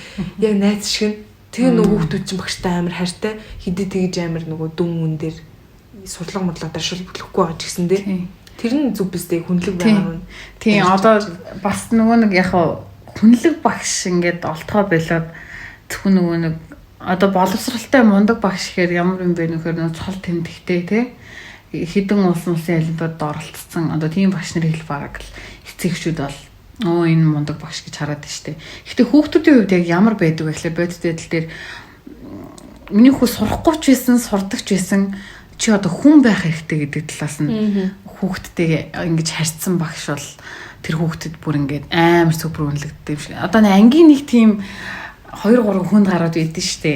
яг найз шиг. Тэгээ нөгөө хүүхдүүд чинь багштай амар хайртай. Хэдий тэгж амар нөгөө дүн мөн дээр сурлага модлоо даршил бүлэхгүй байгаа ч гэсэн тий. Тэр нь зүг бистэй хүнлэг байгаа юм. Тийм одоо бас нөгөө нэг яг хүнлэг багш ингээд олтгоо болоод зөвхөн нөгөө нэг одоо боловсралтай мундаг багш гэхээр ямар юм бэ нөхөр нөө цол тэмдэгтэй тий хідэн улсын албад оролцсон одоо тийм багш нар хэл бараг л эцэгчүүд бол энэ мундаг багш гэж хараад штэ. Гэхдээ хүүхдүүдийн хувьд яг ямар байдаг вэ гэхээр бодит байдал дээр миний хүү сурахгүй ч байсан сурдаг ч байсан чи одоо хүн байх хэрэгтэй гэдэг талаас нь хүүхдтэй ингэж харьцсан багш бол тэр хүүхдэд бүр ингээд амар супер үнэлэгддэг юм шиг. Одоо ангийн нэг тийм 2-3 хүнд гараад байдсан штэ.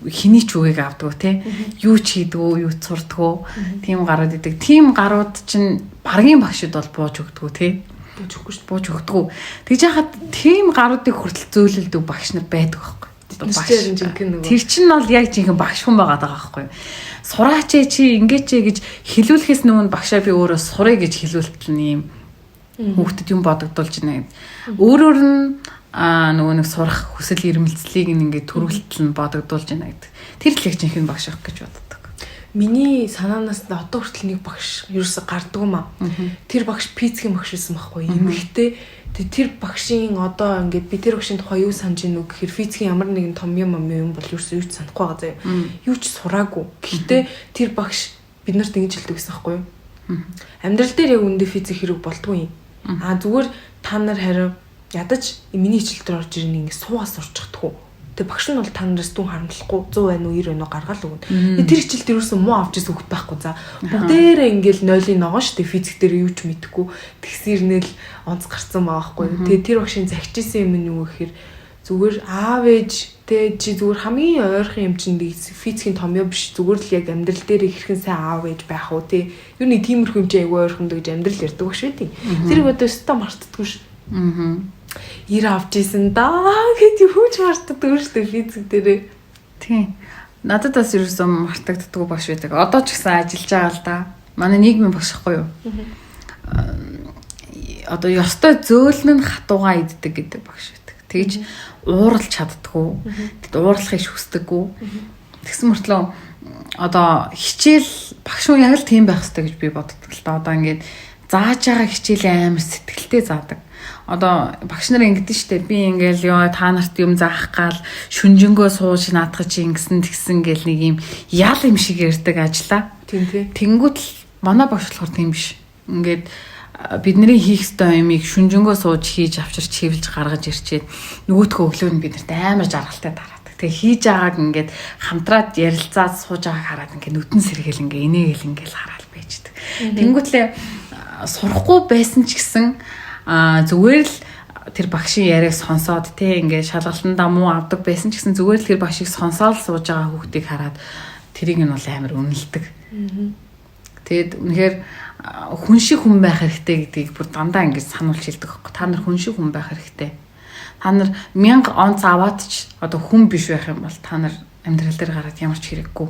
Хиний ч үгийг авдаг те. Юу ч хийдгүү, юу ч сурдгүү. Тийм гараад идэг. Тийм гарууд чинь баргийн багшд бол бууж өгдгүү те. Бууж өгдгүү. Тэгж яхад тийм гаруудыг хүртэл зөөлөлдөг багш нар байдаг байхгүй. Тэр чинь бол яг жинхэнэ багш хүн байгаа байхгүй. сураач чи ингэж гэж хэлүүлэхээс өмнө багшаа би өөрөө сурыг гэж хэлүүлтэл юм хүүхдэд юм бодогдуулж байна гэдэг. Өөрөөр нь нөгөө нэг сурах хүсэл эрмэлзлийг ингээд төрүүлтэл нь бодогдуулж байна гэдэг. Тэр л их жинхэнэ багш авах гэж боддог. Миний санаанаас одоо хүртэл нэг багш ерөөсө гарддаг юм аа. Тэр багш физикийн багш байсан байхгүй эмэгтэй. Тэр багшийн одоо ингээд би тэр багшийн тухай юу санаж ийн үг гэхээр физикийн ямар нэгэн том юм бол ерөөсө юу ч санахгүй байгаа заяа. Юу ч сураагүй. Гэхдээ тэр багш бид нарт ингэж хэлдэг гэсэн байхгүй юу? Амьдрал дээр яг үндэ физик хэрэг болдгүй юм. Зүгээр та нар харин ядаж миний хичээл дээр орж ирэх ингэ суугаас урччихдаггүй. Тэгээ багш нь бол та нараас дүн харамлахгүй 100 байна уу 90 байна уу гаргаал өгнө. Тэр хичээл дээр юусэн муу авч ирсэн хөлт байхгүй за. Бүгдээрээ ингээл 0-ийн ногоо штэ физик дээр юу ч мэдэхгүй тэгсэрнэл онц гарцсан байгаа байхгүй. Тэгээ тэр багшийн загчижсэн юм нь юу гэхээр зүгээр аав ээж тэ чи зүгээр хамгийн ойрхон юм чинь физикийн томьёо биш зүгээр л яг амьдрал дээр хэрхэн сайн аав ээж байх уу тэ. Юу нэг тиймэрхүү юм чи айгүй ойрхон гэж амьдрал ярьдаг багш үү. Тэрийг одоо өстө мартдаггүй ш. 90 авч ийсэн даа гэж хөөж мартдаг шүү дээ физик дээрээ. Тийм. Надад бас ерөөсөө мартагддаггүй багш байдаг. Одоо ч гэсэн ажиллаж байгаа л да. Манай нийгмийн багш ахгүй юу? Одоо ёстой зөөлн нь хатуугаа иддэг гэдэг багш байдаг. Тэгж ууралж чаддаггүй. Тэгэд уурлахыг хүсдэггүй. Тэгсэн мөртлөө одоо хичээл багш уу яг л тийм байх хэрэгтэй гэж би боддог л да. Одоо ингээд зааж байгаа хичээлийн амар сэтгэлтэй заадаг. Одоо багш нар ингэдэж штэ би ингээл ёо та нарт юм заах гал шүнжэнгөө сууж наадах чи ингэсэн тэгсэн гэл нэг юм ял юм шиг ярьдаг ажиллаа. Тийм тий. Тэнгүүт л манай багш болохоор тийм биш. Ингээд бидний хийх ёстой юмыг шүнжэнгөө сууж хийж авчирч хэвлж гаргаж ирчээд нөгөөтгөө өглөө нь бидэрт амар жаргалтай дараадаг. Тэгээ хийж байгааг ингээд хамтраад ярилцаад сууж байгааг хараад ингээд нүдэн сэргээл ингээд инээгээл ингээд хараад байждаг. Тэнгүүтлээ сурахгүй байсан ч гэсэн зүгээр л тэр багшийн яриаг сонсоод тий ингээд шалгалтандаа муу авдаг байсан ч гэсэн зүгээр л тэр багшийг сонсоод сууж байгаа хүүхдийг хараад тэрийг нь бол амар үнэлдэг. Тэгэд үнэхээр хүн шиг хүн байх хэрэгтэй гэдгийг бүр дандаа ингээд сануулж хэлдэг байхгүй. Та нар хүн шиг хүн байх хэрэгтэй. Та нар 1000 онц аваад ч одоо хүн биш байх юм бол та нар амьдрал дээр гараад ямар ч хэрэггүй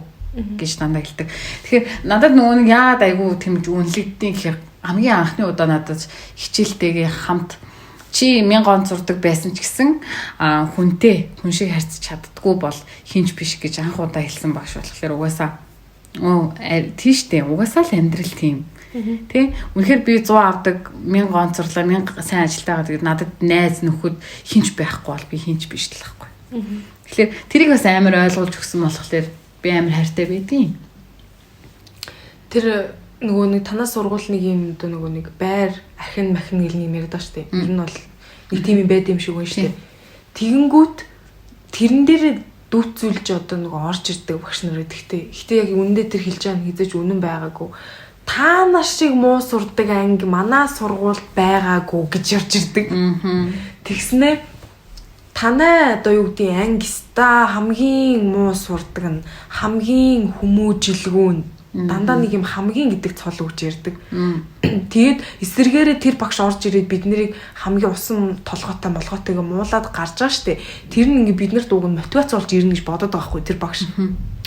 гэж дандаа хэлдэг. Тэгэхээр надад нөгөө нэг яад айгүй тэмж үнэлэгдэн гэхээр хамгийн анхны удаа надад хичээлтэйгээ хамт чи 1000 он зурдаг байсан ч гэсэн хүнтэй хүн шиг харьцаж чаддггүй бол хинч биш гэж анх удаа хэлсэн багш болохоор угаасаа тийштэй угаасаа л амьдрал тийм тий үнэхээр би 100 авдаг 1000 он зурлаа 1000 сайн ажилтаа гэдэг надад найз нөхөд хинч байхгүй бол би хинч биш л байхгүй. Тэгэхээр тэрийг бас амар ойлгуулж өгсөн болохоор би амар хайртай байдیں۔ Тэр нөгөө нэг танаас сургууль нэг юм одоо нөгөө нэг байр ахин махин гэл нэг ярьдаа штэ. Ер нь бол нэг тийм юм байд юм шиг байна штэ. Тэгэнгүүт тэрэн дээр дүүцүүлж одоо нөгөө орж ирдэг багш нар гэдэгтэй. Гэхдээ яг үнэндээ тэр хэлж байгаа нь хизэж үнэн байгаагүй. Та нар шиг муу сурдаг анги манай сургуульд байгаагүй гэж ярьж ирдэг. Тэгснэ танай одоо юу гэдэг ангиста хамгийн муу сурдаг нь хамгийн хүмүүжилгүй нь дандаа нэг юм хамгийн гэдэг цол өгч ярьдаг. Тэгээд эсэргээрээ тэр багш орж ирээд бид нарыг хамгийн усан толгойтой молгоотойгоо муулаад гарч байгаа штэ. Тэр нь ингээ бид нарт уг нь мотивац болж ирнэ гэж бодоод байгаа хгүй тэр багш.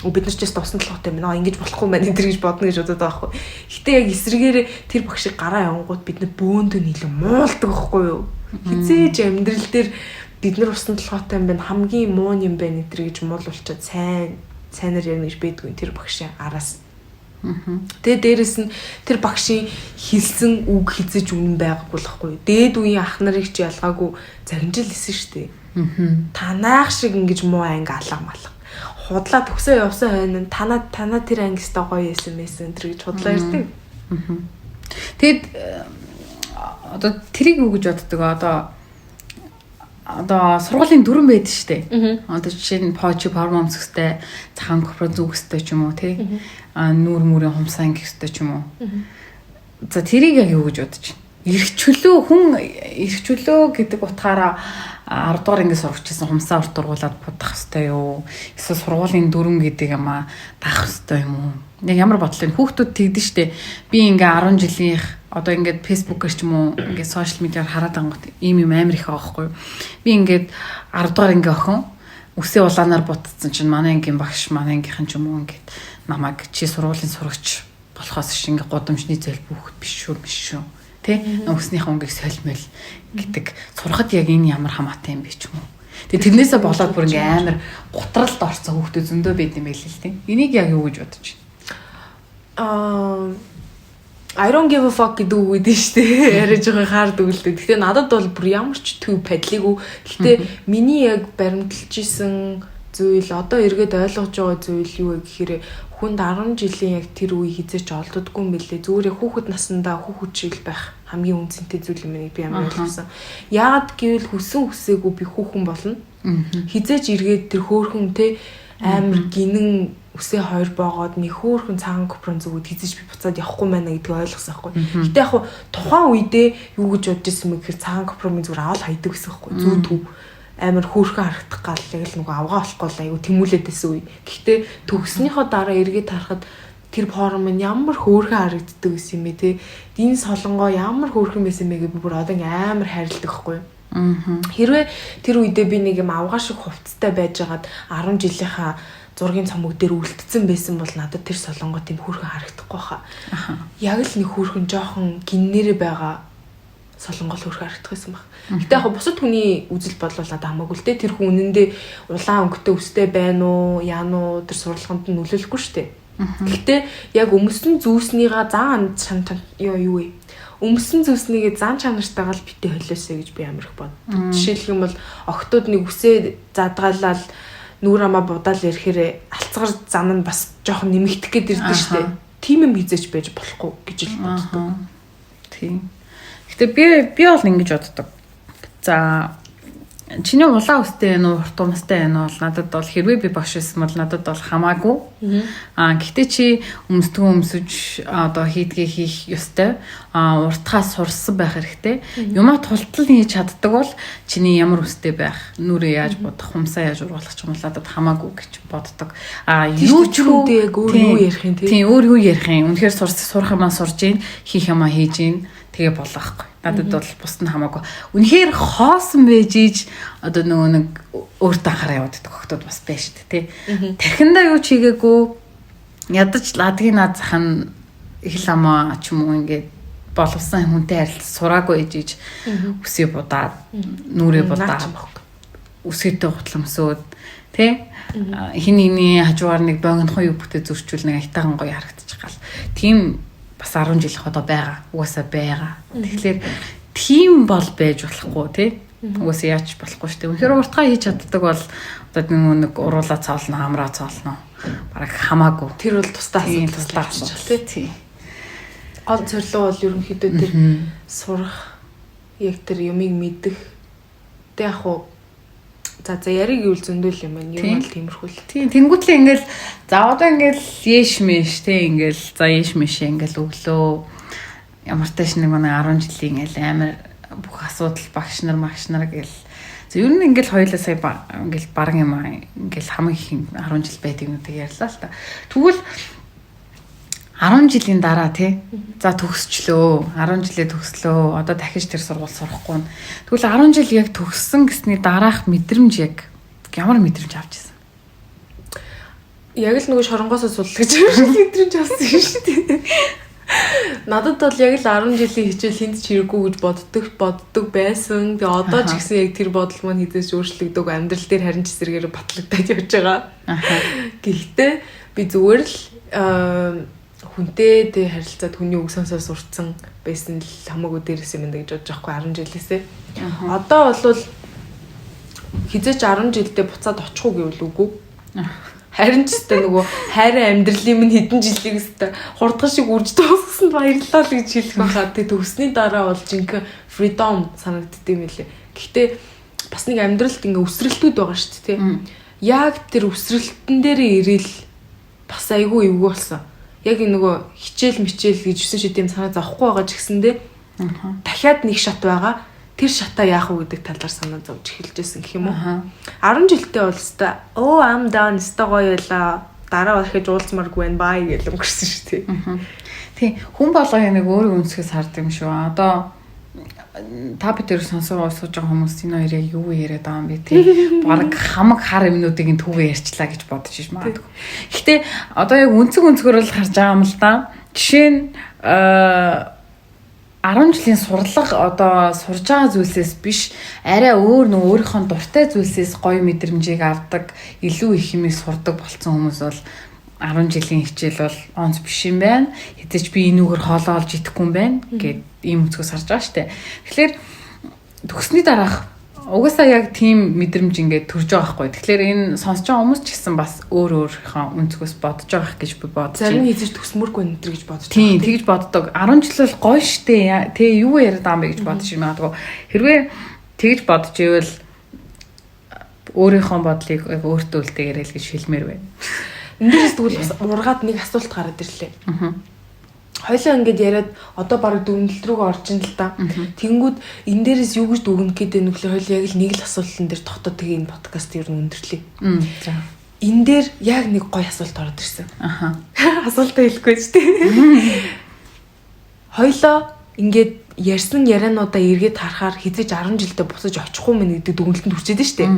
Бид нар ч яст усан толгойтой байна. Ингэж болохгүй байна тэр гэж бодно гэж бодоод байгаа хгүй. Гэтэ яг эсэргээрээ тэр багшийг гараа явангууд бид нар бөөндөө нийлээ муулдаг байхгүй юу? Хизээж амьдрал дээр бид нар усан толгойтой юм байна хамгийн муу юм байна гэдэр гэж муулуулчаад сайнаар ярина гэж байдгүй тэр багшийн араас. Тэгээ дээрэс нь тэр багшийн хэлсэн үг хизэж үнэн байгаагүй л байхгүй. Дээд үеийн ах нарыг ч ялгаагүй загинжил хэлсэн штэ. Танаах шиг ингэж муу анги алга малга. Худлаа төгсөө явсан хойно танаа тэр ангистаа гоё байсан байсан тэр гэж худлаа ирдэг. Тэгэд одоо тэрийг юу гэж боддог одоо сургуулийн дүрэн байдаг штэ. Одоо жишээ нь почи форм өмсөхтэй, цагаан корпоратив зүгстэй ч юм уу тий. Нүүр мөрийн хумсаа ингэхтэй ч юм уу. За тэрийг яг юу гэж бодож байна? Хүн эрх чөлөө гэдэг утгаараа 10 дугаар анги сурагчсан хумсаа урт дургуулад будах хэвтэй юу? Эсвэл сургуулийн дүрэн гэдэг юм даах хэвтэй юм уу? Яг ямар бодлоо хүүхдүүд тэгдэж штэ. Би ингээ 10 жилийнх одоо ингээд фэйсбүүкээр ч юм уу ингээд сошиал медиаар хараад ангууд ийм юм амар их байгаа байхгүй юу. Би ингээд 10 дугаар ингээ охин үсээ улаанаар бутцсан чинь манай ангийн багш манай ангийнхан ч юм уу ингээд намайг чи сургуулийн сурагч болохоос ш ингээ годамжны зөл бүхд биш шүү. Тэ өснийхээ өнгийг солимол гэдэг сурахад яг энэ ямар хамаатай юм бэ ч юм уу. Тэгээ тэрнээсээ болоод бүр ингээ амар гутралд орсон хүүхдүүд зөндөө байд юм байл л тийм. Энийг яг юу гэж бодож байна? I don't give a fuck гэдэг үг гэдэг шүү дээ. Яриад байгаа хаард өгөлтэй. Гэхдээ надад бол бүр ямар ч төв падлигүй. Гэхдээ миний яг баримталж исэн зүйл одоо эргээд ойлгож байгаа зүйл юу вэ гэхээр хүнд 10 жилийн яг тэр үе хизээч олддоггүй юм бэлээ. Зүгээр хүүхэд насндаа хүүхэд шиг байх хамгийн үнцэнтэй зүйл юм би амар ойлгосон. Яагаад гэвэл хүсээгүй би хүүхэн болно. Хизээч эргээд тэр хөөхөн те амар гинэн үсээ хоёр боогоод нэг хөөхөн цагаан копрон зүгүүд хизэж би буцаад явахгүй байна гэдгийг ойлгосон байхгүй. Гэтэ яг тухайн үедээ юу гэж бодож ирсэн мэ гэхээр цагаан копромын зүгээр аваад хайдаг гэсэн байхгүй. Зүү төв амар хөөхөн харагдах гал яг л нөгөө авгаа болохгүй л аюу тэмүүлээд байсан үе. Гэхдээ төгснөхийн дараа эргээд харахад тэр форм нь ямар хөөхөн харагддаг гэсэн юм бэ те. Энэ солонгоо ямар хөөхөн байсан бэ гэж би бүр одоо амар хайрладаг байхгүй. Хэрвээ тэр үедээ би нэг юм авгаа шиг хувцастай байжгаад 10 жилийнхаа зургийн цомог дээр үлдсэн байсан бол надад тэр солонгоо тийм хөөрхөн харагдахгүй хаа. Яг л нэг хөөрхөн жоохон гиннэрээ байгаа солонгол хөөрхөн харагдах байсан баг. Гэтэ яг бусад хүний үзэл бодол надад хамаагүй л те. Тэр хүн үнэндээ улаан өнгөтэй өстэй байна уу, яана уу тэр сурлаганд нь нөлөөлөхгүй шүү дээ. Гэтэ яг өмсөн зүүснийгаа зан юу вэ? Өмсөн зүснийгээ зан чанартайгаа л битээ холиосоо гэж би амар их бод. Жишээлх юм бол охтууд нэг үсээ задгаалал нүур амаа будаал ирэхээр алцгаар зам нь бас жоохон нэмэгдэх гээд ирдэ штэ. Тийм юм хизээч байж болохгүй гэж л боддог. Тийм. Гэтэ би бол ингэж боддог. За чиний улаан үстэй байна уу, урт умстай байна уу? Надад бол хэрвээ би багш байсан бол надад бол хамаагүй. Гэхдээ чи өмсөж одоо хийдгээ хийх ёстой. Уртхаа сурсан байх хэрэгтэй. Юмаа тултал хийж чаддаг бол чиний ямар үстэй байх, нүрээ яаж бодох, хумсаа яаж уруулах ч юм уу надад хамаагүй гэж боддог. Юу ч үндэ яг өөр юу ярих юм тийм өөр юу ярих юм. Үнэхээр сурах юмаа сурж гин, хийх юмаа хийж гин. Тэгээ болохгүй. Надад бол бусд нь хамаагүй. Үнэхээр хоосон байж ийж одоо нөгөө нэг өөртөө анхаараа явдаг хөлтүүд бас байна шүү дээ, тий. Тархиндаа юу ч хийгээгүй ядаж ладгийн наад зах нь их ламаа ч юм уу ингээд боловсон хүнтэй харилцаж сураагүй ээж ийж үсээ будаад нүрээ будаад үсгээтэй гутламсууд тий. Хин нэгний хажуугаар нэг богинохон юу бүтээ зөрчүүл нэг айтайхан гоё харагдчих гал. Тийм бас 10 жил одоо байгаа. Угаасаа байгаа. Тэгэхээр тийм бол байж болохгүй тий. Угаасаа яаж болохгүй шүү дээ. Үнэхээр уртгаа хийж чаддаг бол одоо нэг уруулаа цаална, хамраа цаална. Бараг хамаагүй. Тэр бол тусдаа асуудал тий. Гол зорилго бол ерөнхийдөө тэр сурах яг тэр юмыг мэдэх. Тэ яг хуу за яриг юу зөндөл юм байна. Юу бол тиймэрхүү л. Тийм тэнгуүтлээ ингээл за одоо ингээл яэш мэш те ингээл за яэш мэш ингээл өглөө ямар тааш нэг манай 10 жилийн ингээл амар бүх асуудал багш нар гэл за ер нь ингээл хоёулаа сая ингээл баг юм ингээл хамгийн их 10 жил байдаг юм тэг ярьлаа л та. Тэгвэл 10 жилийн дараа тий. За төгсчлөө. 10 жилээ төгслөө. Одоо дахиж тэр сургууль сурахгүй. Тэгвэл 10 жил яг төгссөн гэсний дараах мэдрэмж яг ямар мэдрэмж авч ирсэн? Яг л нөгөө шоронгоосоо суллаа гэж мэдрэмж авсан юм шүү дээ. Надад бол яг л 10 жилийн хичээл хүнд ч хэрэггүй гэж боддог байсан. Тэгээ одоо ч гэсэн яг тэр бодол маань хизээс өөрчлөгдөг амьдрал дээр харин ч зэрэгээр батлагдаад явж байгаа. Гэхдээ би зүгээр л хүнтэй тэ харилцаад хүний үг сонсоо сурцсан байсан л хамаагүй дээрээс юм даа гэж бодож байгаа 10 жилээсээ. Одоо бол хизээч 10 жилдээ буцаад очих уу гэвэл үгүй. Харин ч гэсэн нөгөө хайрын амьдралын минь хэдэн жилиг өстэй хурдхан шиг үрж дуусгасан баярлалаа л гэж хэлэх байхаа. Тэ төгсний дараа бол жинхэнэ freedom санагддаг юм лээ. Гэхдээ бас нэг амьдралд ингээ өсрэлтүүд байгаа шүү дээ, тэ. Яг тэр өсрэлтэн дээр ирээл бас айгүй эвгүй болсон. Яг нөгөө хичээл мичээл гэж өсөн шид юм санаа зовхгүй байгаа ч гэсэндээ дахиад нэг шат байгаа. Тэр шатаа яах вэ гэдэг талаар санаа зовж эхэлжсэн гэх юм уу. 10 жилдээ бол өстой I'm done өстой гоё байлаа. Дараа дахиж уулзмааргүй байна бай гэж өнгөрсөн шүү дээ. Тийм хүн болгоо нэг өөрийн өнцгөөс хардаг юм шүү. Одоо та бид сонсоо сууж байгаа хүмүүс энэ хоёрыг юу яриад байгаа юм бэ тий. Бараг хамаг хар юмнуудыг түүгээ ярьчлаа гэж бодож иж магадгүй. Гэхдээ одоо яг өнцгөр бол харж байгаа юм л да. Жишээ нь 10 жилийн сурлага одоо сурж байгаа зүйлсээс биш арай өөр өөрийнхөө дуртай зүйлсээс гоё мэдрэмжийг авдаг, илүү их юмыг сурдаг болсон хүмүүс бол 10 жилийн хичээл бол онц биш юм байна. Хэдэж би энүүгээр хоолоо олж идэхгүй юм байна гэд ийм өнцгөөс харж байгаа штэ. Тэгэхээр төгссний дараах угаасаа яг тийм мэдрэмж ингээд төрж байгаа байхгүй. Тэгэхээр энэ сонсож байгаа хүмүүс ч гэсэн бас өөр өөрийнхөө өнцгөөс бодож байгаа гэж би бодож байна. Зарим хэзээ төсмөргүй өнтер гэж бодож байгаа. Тийм, тэгж боддог. 10 жил бол гоё штэ. Тэ юу яриад байгаа юм бэ гэж бодож юм аа. Хэрвээ тэгж бодож ивэл өөрийнхөө бодлыг өөртөө үлдээгээрэй л гэж хэлмээр байна. Эндээс тэгвэл ургаад нэг асуулт гараад ирлээ. Хойлоо ингээд яриад одоо баг дүгнэлт рүүгээ орж ин л та. Тэнгүүд энэ дээрээс юу гэж дүгнэх гэдэг нь нөхлөө хойлоо яг л нэг л асуултан дээр тогтоод тэгээ энэ подкаст ер нь өндөрлөө. За. Энэ дээр яг нэг гоё асуулт ороод ирсэн. Аха. Асуултаа хэлэхгүй ч тийм. Хойлоо ингээд ярьсан яриануудаа эргээд харахаар хизээж 10 жилдээ буцаж очихгүй мэн гэдэг дүгнэлтэнд хүрчээд штэ.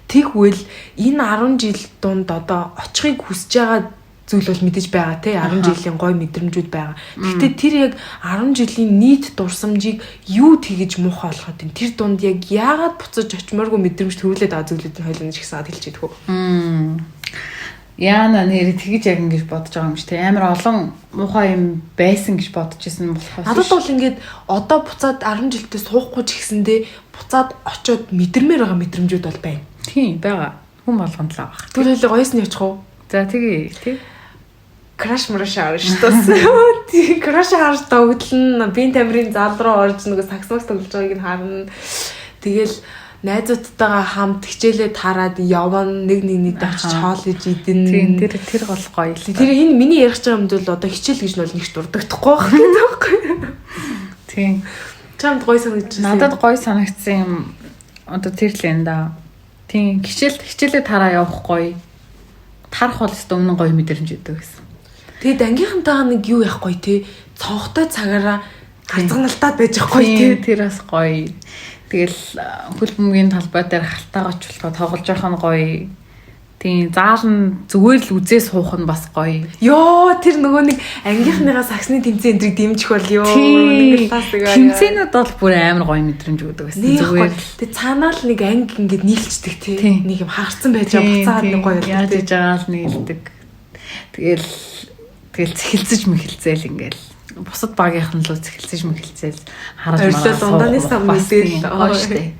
Тэгвэл энэ 10 жил дунд одоо очихыг хүсэж байгаа зүйл бол мэдээж байгаа тий 10 жилийн гой мэдрэмжүүд байгаа. Гэхдээ тэр яг 10 жилийн нийт дурсамжийг юу тэгэж муухай болгоод байна. Тэр дунд яг яагаад буцаж очимооргүй мэдрэмж төрүүлээд байгаа зүйлүүдийн хойлонд ч гэсэн хэлж идэх үү. Яана нэр тэгэж яг ингэж бодож байгаа юм чи тий амар олон муухай юм байсан гэж бодож исэн болохоос. Надад бол ингээд одоо буцаад 10 жилдээ суухгүй ч гэсэндээ буцаад очиод мэдэрмээр байгаа мэдрэмжүүд бол байна. Тийм байгаа. Хүн болгонд л байгаа. Тэгвэл хоёул гоёс нь ячих вэ? За тэгээ тий краш мараш авах шүү дээ. Краш харж тогтлон бие тамирын зал руу орж нөгөө саксмакс тоглож байгааг нь харна. Тэгэл найзуудтайгаа хамт хичээлээ тараад явна нэг очиж хоол иж идэн. Тийм тэр гол гоё л. Тэр энэ миний ярих байгаа юмд бол одоо хичээл гэж нь бол нэгт дурддаггүй байхгүй. Тийм. Чамд гоё санагдчихсан. Надад гоё санагдсан юм одоо тэр л энэ да. Тийм хичээлээ тараа явах гоё. Тарах бол өстө өмнө гоё мэдрэмж өгдөг гэсэн. Тэгээд ангийнхантайгаа нэг юу яах гоё те цонхтой цагаараа хацгналтаад байж байгаа гоё те. Тэр бас гоё. Тэгэл хөл бөмбөгийн талбай дээр халтаагаа очлохоо тоглож байх нь гоё. Тийм заал нь зүгээр л үзээ суух нь бас гоё. Йоо тэр нөгөө нэг ангийнхныгаа саксны тэмцээн энтриг дэмжих бол ёо нэг класс тэгээ. Тэмцээнүүд бол бүр амар гоё мэдрэмж өгдөг гэсэн зүгээр. Тэгээ цаанаа л нэг анги ингээд нийлцдэг те. Нэг юм хаарцсан байж байгаа буцаад нэг гоё яаж иж байгаа л нийлдэг. Тэгэл цэхэлцэж мэхэлцээл ингээл бусад багийнхан л цэхэлцэж мэхэлцээл хараад байгаа. Ундааны сан мэдээлэл штэ.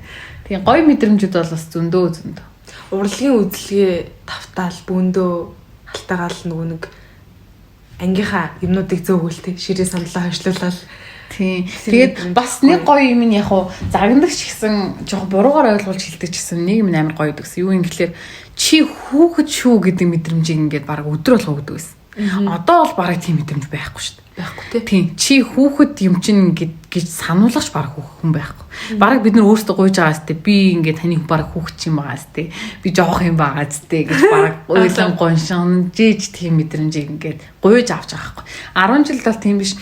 Тийм гоё мэдрэмжүүд бол бас зөндөө. Урлагийн үзлэгээ тавтаал бөөндөө халтаагаал нөгөө нэг ангийнхаа юмнуудыг зөөгөлтэй ширээ саналаа хойшлуулаад тийм. Тэгээд бас нэг гоё юм нь яг уу загнагч гэсэн жоо буруугаар ойлгуулж хэлдэг гэсэн нэг юм амар гоё гэсэн. Юу юм гэхэлэр чи хүүхэд шүү гэдэг мэдрэмжийг ингээд баг өдрөөл өгдөг гэсэн. Одоо бол бараг тийм мэдрэмж байхгүй шүү дээ. Байхгүй тийм. Чи хүүхэд юм чинь гэж сануулгач бараг хүн байхгүй. Бараг бид нар өөрсдөө гуйж байгаа сте би ингээд таны бараг хүүхэд юм байгаа сте. Би жоох юм байгаа сте гэж бараг ойлон гоншин жиж тийм мэдрэмжийг ингээд гуйж авч байгаа байхгүй. 10 жил бол тийм биш.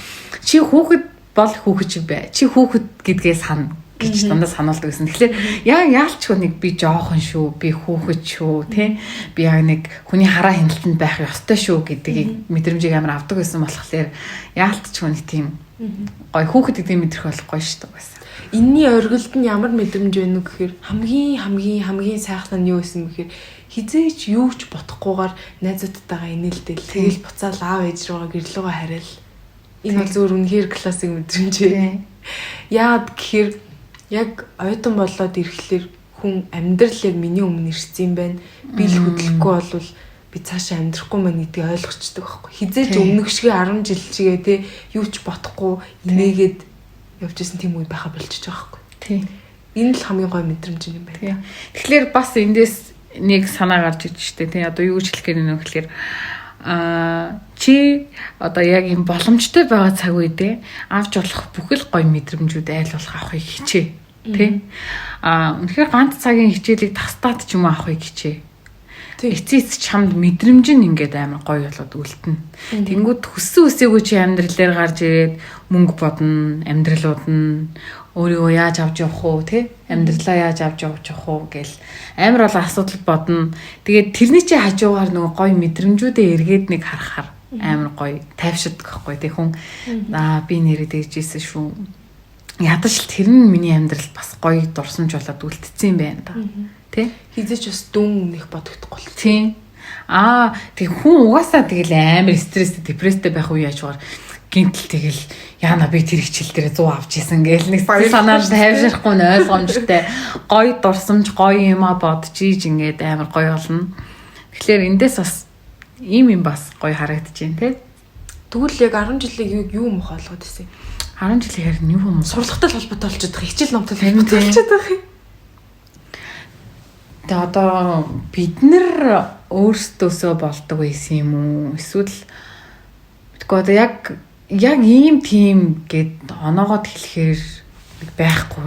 Чи хүүхэд бол хүүхэд чи бай. Чи хүүхэд гэдгээ сана гэж дандаа сануулдаг гэсэн. Тэгэхээр яалчгүй нэг би жоохон шүү, би хүүхэд шүү, тий. Би яг нэг хүний хараа хяналтанд байх ёстой шүү гэдгийг мэдрэмжийг амар авдаг гэсэн болохоор яалтчгүй нэг тийм гоё хүүхэд гэдэг мэдрэх болохгүй шүү дээ. Энийний оргилд нь ямар мэдрэмж байна вэ гэхээр хамгийн сайхан нь юу байсан бэ гэхээр хизээч юу ч бодохгүйгээр найзуудтайгаа инээлдэл тэгэл буцаал аав ээж руугаа гэрлүүгээ хараал. Энэ бол зөвхөн үнэхээр классик мэдрэмж. Яагаад гэхээр яг оюутан болоод ирэхлээр хүн амьдрал яг миний өмнө ирсэн юм байна. Би л хөдлөхгүй болвол би цаашаа амьдрахгүй мэн гэдгийг ойлгочдөг байхгүй. Хизээч өмнөх шиг 10 жил чигээ те юу ч бодохгүй инээгээд явж исэн тийм үе байха болчихж байгаа байхгүй. Тийм. Энэ л хамгийн гоё мэдрэмж юм байна. Тэгэхээр бас эндээс нэг санаа гарч иж штэ тий. Одоо юу ч хэлэх гээд нэг гэхээр чи одоо яг юм боломжтой байгаа цаг үедээ авч болох бүхэл гоё мэдрэмжүүд айл болох авахыг хичээ тий. Үнэхээр ганц цагийн хичээлийг тастаад ч юм авахыг хичээ. Эцэс чамд мэдрэмж нь ингээд амар гоё болоод үлдэнэ. Тэнгүүд хүссэн үсээгүй чи амьдралаар гарч ирээд мөнгө бодно, амьдралууд нь өөрийгөө яаж авч явах уу тий? Амьдралаа яаж авч явах уу гэл амар бол асуудал бодно. Тэгээд тэрний чи хажуугаар нөгөө гоё мэдрэмжүүдээ эргээд нэг харахаар амар гоё тайвширдаг байхгүй тий хүн. Би нэрээ дэгжсэн шүү. Ядаж л тэр нь миний амьдралд бас гоё дурсамж болоод үлдсэн юм байна да. Тэ? Хизээч бас дүн нэх бодогдохгүй л. Тийм. Тэг хүн угаасаа тэгэл амар стресстэй, депресстэй байх уу яаж чагаар гинтл тэгэл яана би тэр хичээл дээр 100 авч исэн гээл нэг санаанд тайвширахгүй нь ойлгомжтой. Гоё дурсамж, гоё юма бодож ийж ингээд амар гоё болно. Тэгэхээр эндээс бас ийм юм бас гоё харагдаж байна те. Тэгвэл яг 10 жилийн юу мөх олгоод ирсэн. 10 жилийн харин юу юм? Сургалтад холбоотой болчиход байгаа. Хичээл номтой холбоотой болчиход байгаа юм. Тэгээ одоо бид нар өөрсдөөсөө болдог байсан юм уу? Эсвэл бидгүй одоо яг ийм тим гэд оноогод хэлэхээр байхгүй.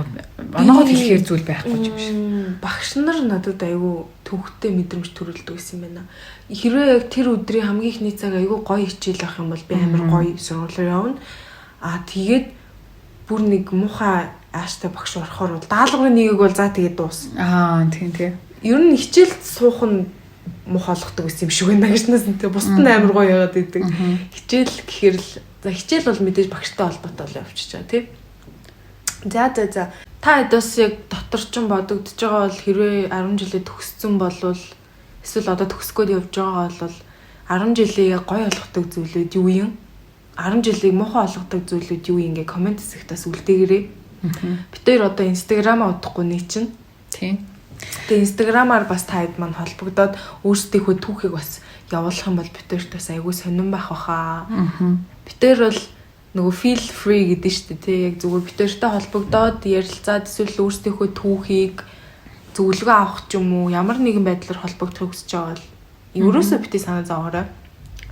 Оноогод хэлэхээр зүйл байхгүй юм шиг. Багш нар надад айгүй төвхтэй мэдрэмж төрүүлдэг байсан юм байна. Хэрвээ яг тэр өдрийн хамгийн ихний цаг айгүй гоё хичээл авах юм бол би амар гоё сургуулиар явна. Тэгээд бүр нэг муухай ааштай багш орохоор бол даалгаврын нэгийг бол за тэгээд дуус. Тийм. Ер нь хичээлд суух нь мух олгодог гэсэн юм шиг байна гэж нэсэнтэй бусд нь амар гоё яваад идэг. Хичээл гэхэр л за хичээл бол мэдээж багштай холбоотой л явчихж байгаа тий. За та эдээс яг дотор ч бодогдож байгаа бол хэрвээ 10 жилээ төгссөн болвол эсвэл одоо төгсгөөд явж байгаа бол 10 жилээ гоё олгодог зүйлүүд юу юм? 10 жилийг муухай олгодог зүйлүүд юу юм гээ комент хэсэгтээс үлдээгээрэй. Бид хоёр одоо инстаграмаа удахгүй нэг чинь. Тийм. Тэгээ инстаграмаар бас таад маань холбогдоод өөрсдийнхөө түүхийг бас явуулах юм бол бид хоёрт бас айгүй сонирн байх баха. Бид хоёр бол нөгөө feel free гэдэг нь шүү дээ тий. Яг зүгээр бид хоёртой холбогдоод ярилцаад эсвэл өөрсдийнхөө түүхийг зөвлөгөө авах ч юм уу ямар нэгэн байдлаар холбогдохыг хүсэж байгаа бол ерөөсөө бити санаа зовоорой.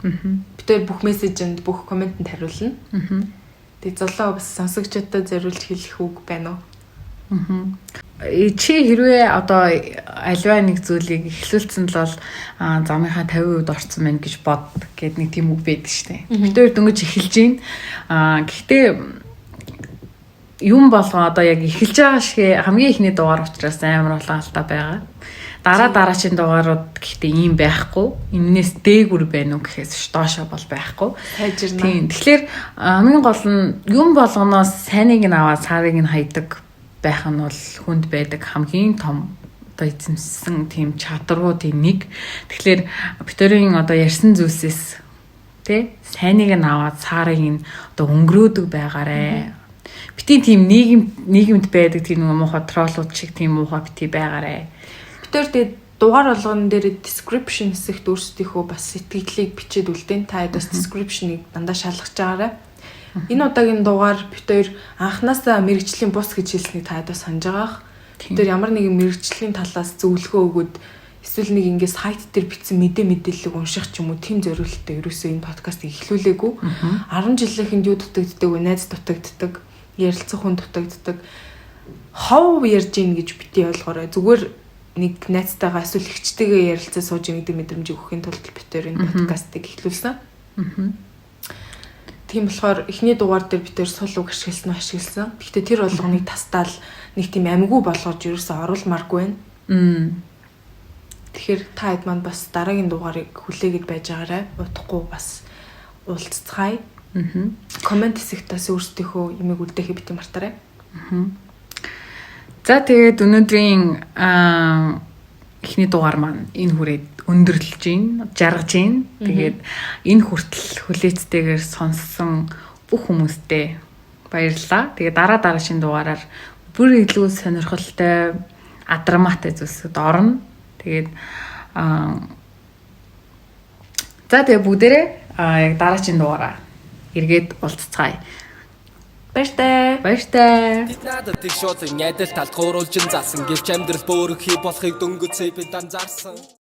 Бид хоёр бүх мессежинд бүх комментэнд хариулна. Тэгээ золоо бас сонсогчдод зориулж хэлэх үг байна уу? Чи хэрвээ одоо альва нэг зүйлийг эхлүүлсэн л бол замынхаа 50% орцсон байна гэж бод гэд нэг тийм үг байдаг штэ. Бид хоёр дөнгөж эхэлж байна. Гэхдээ юм болгоо одоо яг эхэлж байгаа шиг хамгийн ихний дугаар учраас амар олон алдаа байгаа. Дараагийн дугаарууд гэхдээ ийм байхгүй. Эннээс дээгүр байна уу гэхээс доошоо бол байхгүй. Хайжирна. Тийм. Тэгэхээр хамгийн гол нь юм болгоноос сайныг нь аваад сарыг нь хайдаг байх нь бол хүнд байдаг хамгийн том одоо эзэмсэн тийм чадруудын нэг. Тэгэхээр битэрийн одоо ярьсан зүйлсээс тий сайныг нь аваад сарыг нь одоо өнгөрөөдөг байгаарэ. Бити тийм нийгэмд байдаг тийм муухай троллууд шиг тийм муухай бити байгаарэ. Битэр тэгээд дугаар болгон дээр description хэсэгт өөрсдийнхөө бас сэтгэлийг бичээд үлдээн. Та бас description-ыг дандаа шалгаж байгаарэ. Энэ удаагийн дугаар бид хоёр анханасаа мэрэгжлийн бус гэж хэлснийг та хэд санаж байгаах. Бид хоёр ямар нэгэн мэрэгжлийн талаас зөвлөгөө өгөөд эсвэл нэг ингээс сайт дээр бичсэн мэдээллийг унших ч юм уу тийм зориулттай ерөөсөө энэ подкастыг эхлүүлээгүй. 10 жилийнхэнд юу дутагддаг вэ? Найз дутагддаг, ярилцах хүн дутагддаг. Хов ярьж ийн гэж бити ойлгоорой. Зүгээр нэг найзтайгаа эсвэл ихчтэйгээ ярилцаа сууж нэг мэдрэмж өгөхийн тулд бид хоёр энэ подкастыг эхлүүлсэн. Тийм болохоор эхний дугаар дээр бид тээр сул үг ашигласан. Гэхдээ тэр болгоныг тастаал нэг тийм амгүй болгож ерөөсөө оруулмааргүй байна. Тэгэхээр та хэд маань бас дараагийн дугаарыг хүлээгээд байж байгаарай. Удахгүй бас уулзцгаая. Комент хэсэгт бас өөрсдийнхөө имийг үлдээхийг бити мартаарай. За тэгээд өнөөдрийн эхний дугаар маань энэ хүрээд өндөрлөж гин, жаргаж гин. Тэгээд энэ хүртэл хүлээцтэйгээр сонссон бүх хүмүүстээ баярлалаа. Тэгээд дараагийн дугаараар бүр илүү сонирхолтой, адраматай зүйлсүүд орно. Тэгээд за тэгээд бүгдээрээ яг дараагийн дугаараа эргээд уулзцгаая. Баяртай. Бид надад их шууд найдал талд хууруулж заасан гэвч амьдрал бөөрөх хий болохыг дөнгөж бид анзаарсан.